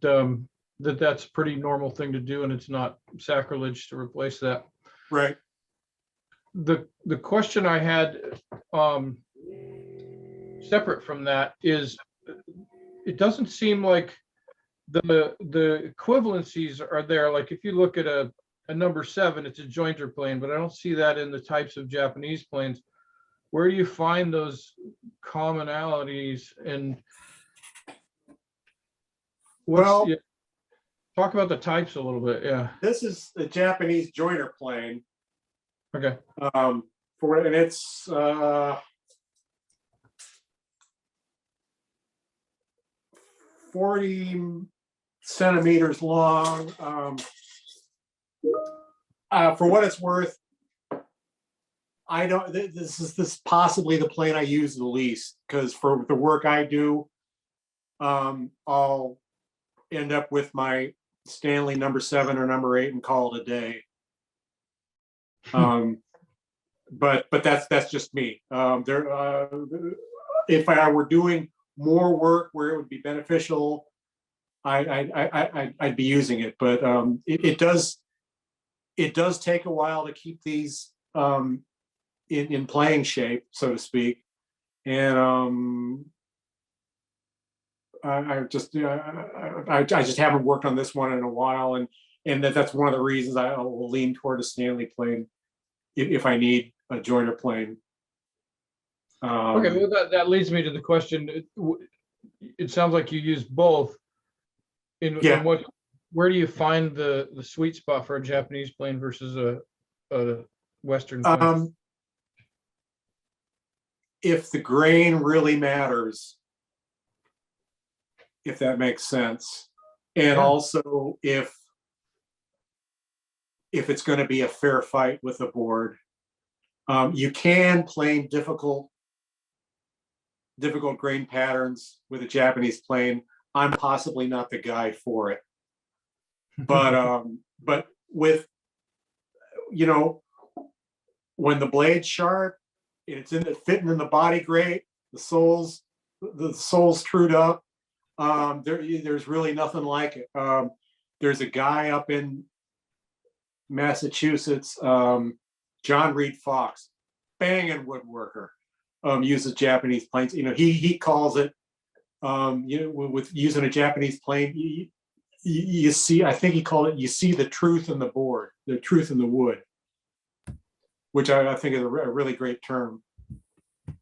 that's a pretty normal thing to do, and it's not sacrilege to replace that. Right. The question I had, separate from that, is it doesn't seem like the equivalencies are there. Like if you look at a number 7, it's a jointer plane, but I don't see that in the types of Japanese planes. Where do you find those commonalities? And talk about the types a little bit. Yeah. This is the Japanese jointer plane. Okay. And it's 40 centimeters long. For what it's worth, I don't. This is possibly the plane I use the least, because for the work I do, I'll end up with my Stanley number 7 or number 8 and call it a day. But that's just me. If I were doing more work where it would be beneficial, I'd be using it. But it does take a while to keep these in playing shape, so to speak. And I just haven't worked on this one in a while, and that's one of the reasons I will lean toward a Stanley plane if I need a jointer plane. Okay, well that leads me to the question. It sounds like you use both. Where do you find the sweet spot for a Japanese plane versus a Western plane? If the grain really matters, if that makes sense, and also if it's going to be a fair fight with the board, you can plane difficult grain patterns with a Japanese plane. I'm possibly not the guy for it, but with when the blade's sharp and it's fitting in the body great, the sole's trued up. There's really nothing like it. There's a guy up in Massachusetts, John Reed Fox, banging woodworker, uses Japanese planes. He calls it, with using a Japanese plane, you see, I think he called it, you see the truth in the board, the truth in the wood, which I think is a really great term.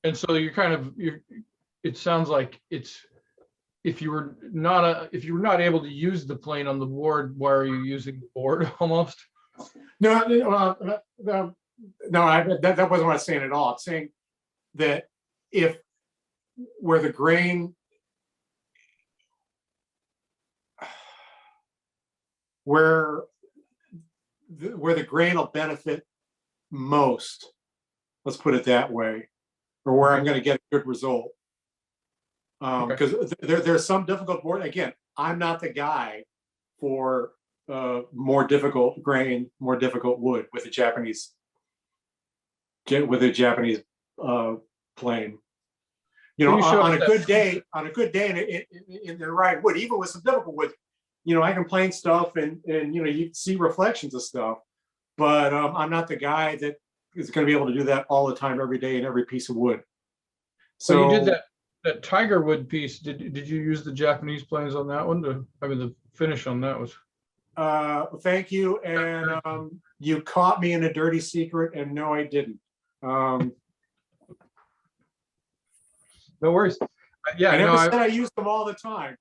And so it sounds like it's, if you were not able to use the plane on the board, why are you using the board almost? No, that wasn't what I was saying at all. I'm saying that where the grain will benefit most, Let's put it that way, or where I'm going to get a good result. Because there's some difficult board. Again, I'm not the guy for more difficult grain, more difficult wood with a Japanese plane. You know, on a good day, in the right wood, even with some difficult wood, you know, I can plane stuff and you know, you see reflections of stuff, but I'm not the guy that is going to be able to do that all the time, every day, in every piece of wood. So you did that tiger wood piece. Did you use the Japanese planes on that one? The finish on that was. Thank you, and you caught me in a dirty secret, and no, I didn't. No worries. Yeah, I never said I use them all the time.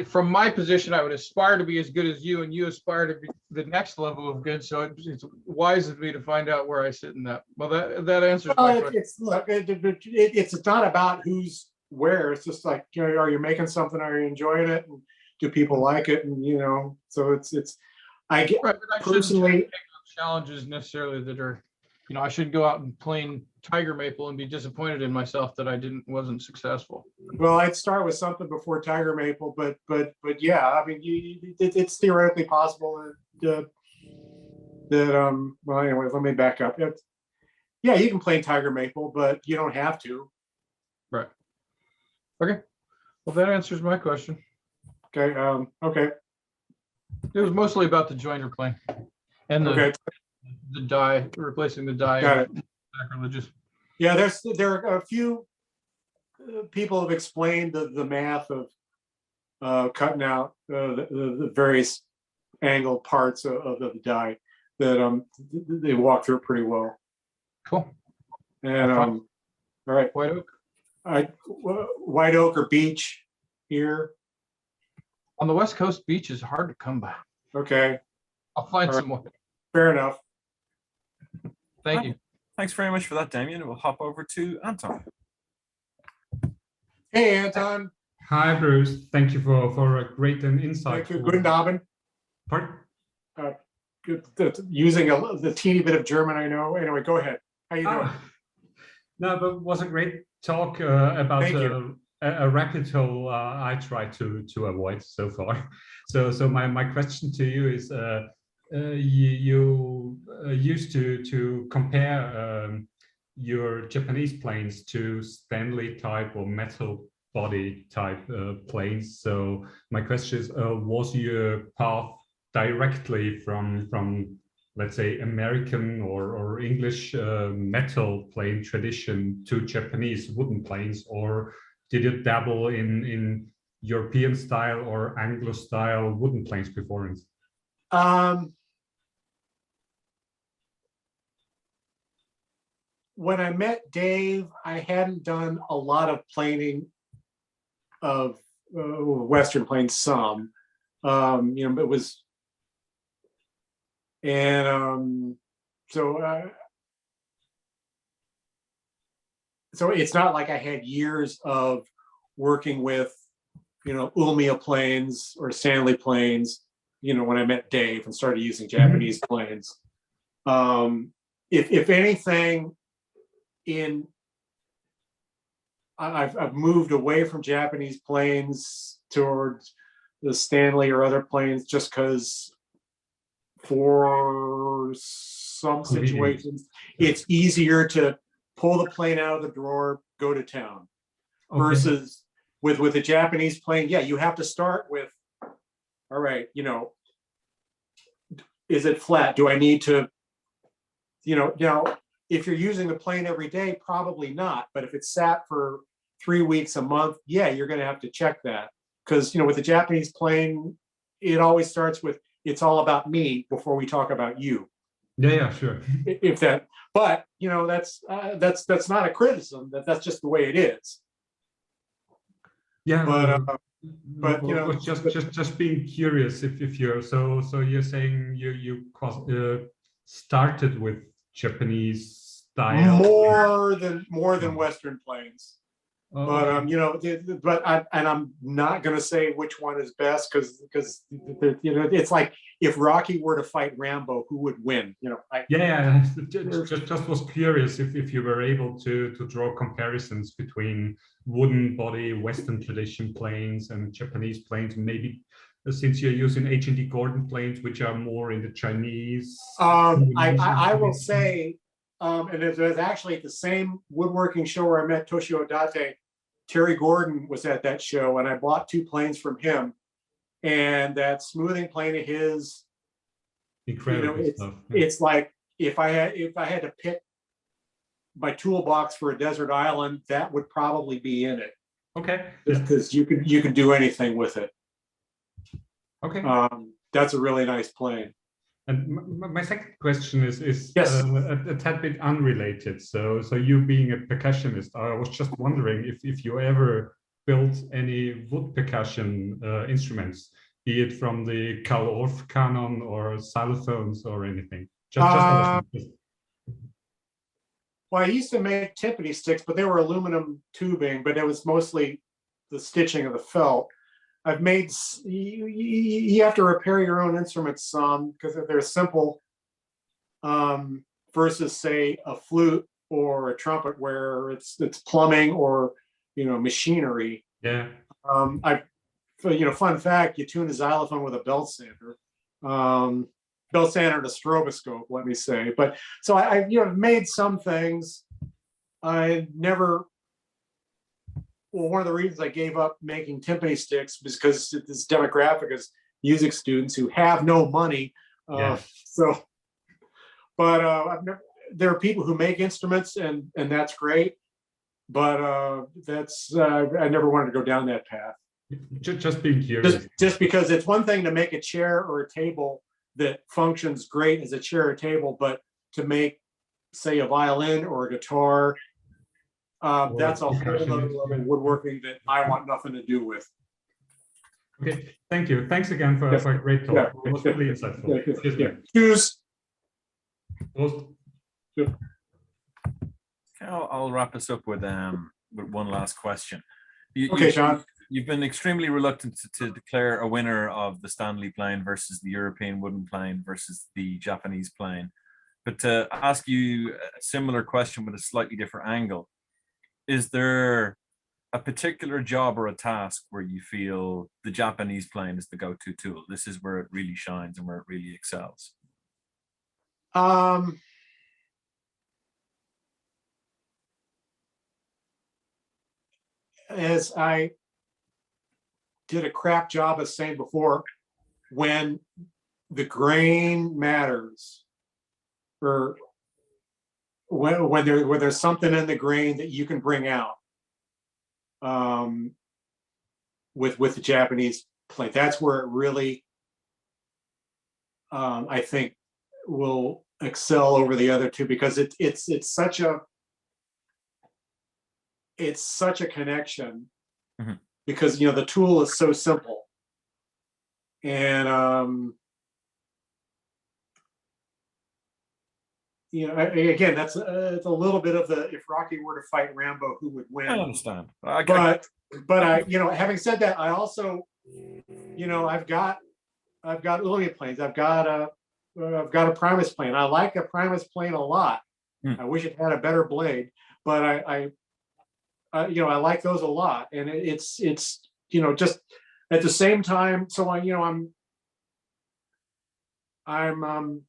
From my position, I would aspire to be as good as you, and you aspire to be the next level of good. So it's wise of me to find out where I sit in that. Well, that answers my question. It's not about who's where. It's just like, you know, are you making something? Are you enjoying it? And do people like it? And you know, so it's. I get personally challenges necessarily that are, you know, I should go out and plane tiger maple and be disappointed in myself that I wasn't successful. Well, I'd start with something before tiger maple, but yeah, I mean, it's theoretically possible that well, anyway, let me back up. Yeah, you can plane tiger maple, but you don't have to. Right. Okay. Well, that answers my question. Okay. Okay. It was mostly about the joiner plane and the die, replacing the die. Got it. Sacrilegious. Yeah, there are a few people have explained the math of cutting out the various angled parts of the die that they walk through it pretty well. Cool. And all right, white oak. White oak or beech here on the West Coast. Beech is hard to come by. Okay, I'll find some more. Fair enough. Thank you. Thanks very much for that, Damien. We'll hop over to Anton. Hey, Anton. Hi, Bruce. Thank you for a great and insightful. Thank you. Guten Abend. Pardon? Using the teeny bit of German I know. Anyway, go ahead. How you doing? No, but it was a great talk about a rabbit hole I try to avoid so far. So my question to you is, you used to compare your Japanese planes to Stanley type or metal body type planes. So my question is, was your path directly from let's say American or English metal plane tradition to Japanese wooden planes, or did you dabble in European style or Anglo style wooden planes before? When I met Dave, I hadn't done a lot of planing of Western planes, some, you know, it was, and so it's not like I had years of working with, you know, Ulmia planes or Stanley planes, you know, when I met Dave and started using Japanese planes. If anything, I've moved away from Japanese planes towards the Stanley or other planes just because for some situations it's easier to pull the plane out of the drawer, go to town, versus with a Japanese plane. Yeah, you have to start with, all right, you know, is it flat? Do I need to, you know, if you're using the plane every day, probably not. But if it's sat for 3 weeks, a month, yeah, you're going to have to check that. Because, you know, with the Japanese plane, it always starts with, it's all about me before we talk about you. Yeah, sure. If that, but, you know, that's not a criticism. That's just the way it is. Yeah. But you know, just being curious, if you're so you're saying you started with Japanese style more than Western planes. But you know, I'm not going to say which one is best because you know, it's like if Rocky were to fight Rambo, who would win? You know, yeah, just was curious if you were able to draw comparisons between wooden body Western tradition planes and Japanese planes, maybe since you're using H&D Gordon planes, which are more in the Chinese. I will say, and it was actually at the same woodworking show where I met Toshio Date. Terry Gordon was at that show, and I bought 2 planes from him. And that smoothing plane of his, incredible you know, stuff. It's like if I had to pick my toolbox for a desert island, that would probably be in it. Okay. Because you can do anything with it. Okay. That's a really nice plane. And my second question is yes. A tad bit unrelated. So you being a percussionist, I was just wondering if you ever built any wood percussion instruments, be it from the Karl Orff canon or xylophones or anything. Well, I used to make timpani sticks, but they were aluminum tubing, but it was mostly the stitching of the felt. I've made, you have to repair your own instruments some because they're simple versus say a flute or a trumpet where it's plumbing or, you know, machinery. Yeah. You know, fun fact, you tune a xylophone with a belt sander. Belt sander and a stroboscope, let me say. But so I you know, made some things. I never, well, one of the reasons I gave up making timpani sticks was because this demographic is music students who have no money. So, but I've never, there are people who make instruments and that's great. But that's, I never wanted to go down that path. Just being curious. Just because it's one thing to make a chair or a table that functions great as a chair or table, but to make, say, a violin or a guitar, that's a whole other level of woodworking that I want nothing to do with. Okay, thank you. Thanks again for a great talk. Yeah. It's really insightful. Cheers. I'll wrap us up with one last question. Okay, Sean. You've been extremely reluctant to declare a winner of the Stanley plane versus the European wooden plane versus the Japanese plane. But to ask you a similar question with a slightly different angle, is there a particular job or a task where you feel the Japanese plane is the go-to tool? This is where it really shines and where it really excels. As I did a crap job of saying before, when the grain matters, or when there's something in the grain that you can bring out, with the Japanese plane, that's where it really, I think, will excel over the other two, because it's such a connection. Mm-hmm. Because, you know, the tool is so simple, and you know, again, that's it's a little bit of the, if Rocky were to fight Rambo, who would win? I understand. But I, you know, having said that, I also, you know, I've got Ulia planes. I've got a Primus plane. I like a Primus plane a lot. I wish it had a better blade, but I you know, I like those a lot, and it's you know, just at the same time. So I, you know, I'm on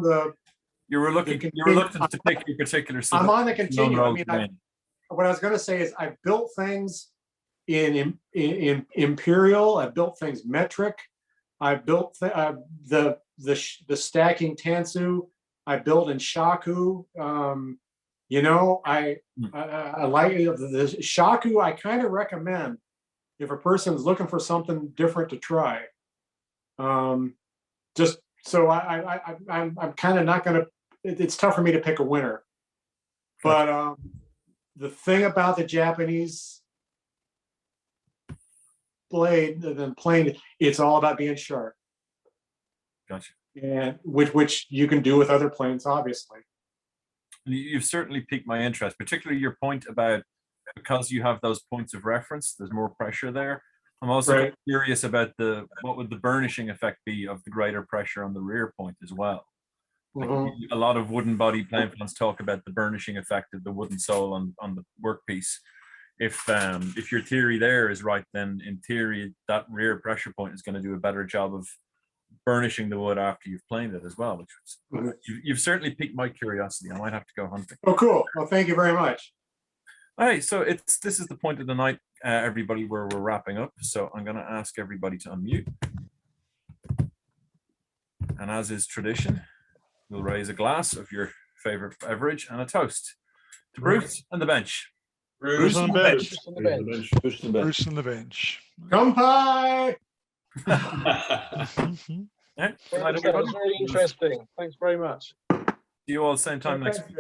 the. You're reluctant to pick your particular. I'm on the continuum. I mean, what I was going to say is I've built things in Imperial. I've built things metric. I built the stacking Tansu. I built in Shaku. You know, I like the Shaku. I kind of recommend if a person's looking for something different to try. Just so I'm kind of not going to. It's tough for me to pick a winner, but the thing about the Japanese blade, the plane, it's all about being sharp. Gotcha. And which you can do with other planes, obviously. You've certainly piqued my interest, particularly your point about because you have those points of reference, there's more pressure there. I'm also curious about what would the burnishing effect be of the greater pressure on the rear point as well. Like a lot of wooden body plane plans talk about the burnishing effect of the wooden sole on the workpiece. If your theory there is right, then in theory that rear pressure point is going to do a better job of burnishing the wood after you've planed it as well, which was, you've certainly piqued my curiosity. I might have to go hunting. Oh, cool. Well, thank you very much. All right, so this is the point of the night, everybody, where we're wrapping up. So I'm going to ask everybody to unmute, and as is tradition, we'll raise a glass of your favorite beverage and a toast to Bruce and the bench. Bruce on the bench. Bruce on the bench. Come pie. Yeah, That was very interesting. Thanks very much. See you all at the same time next week.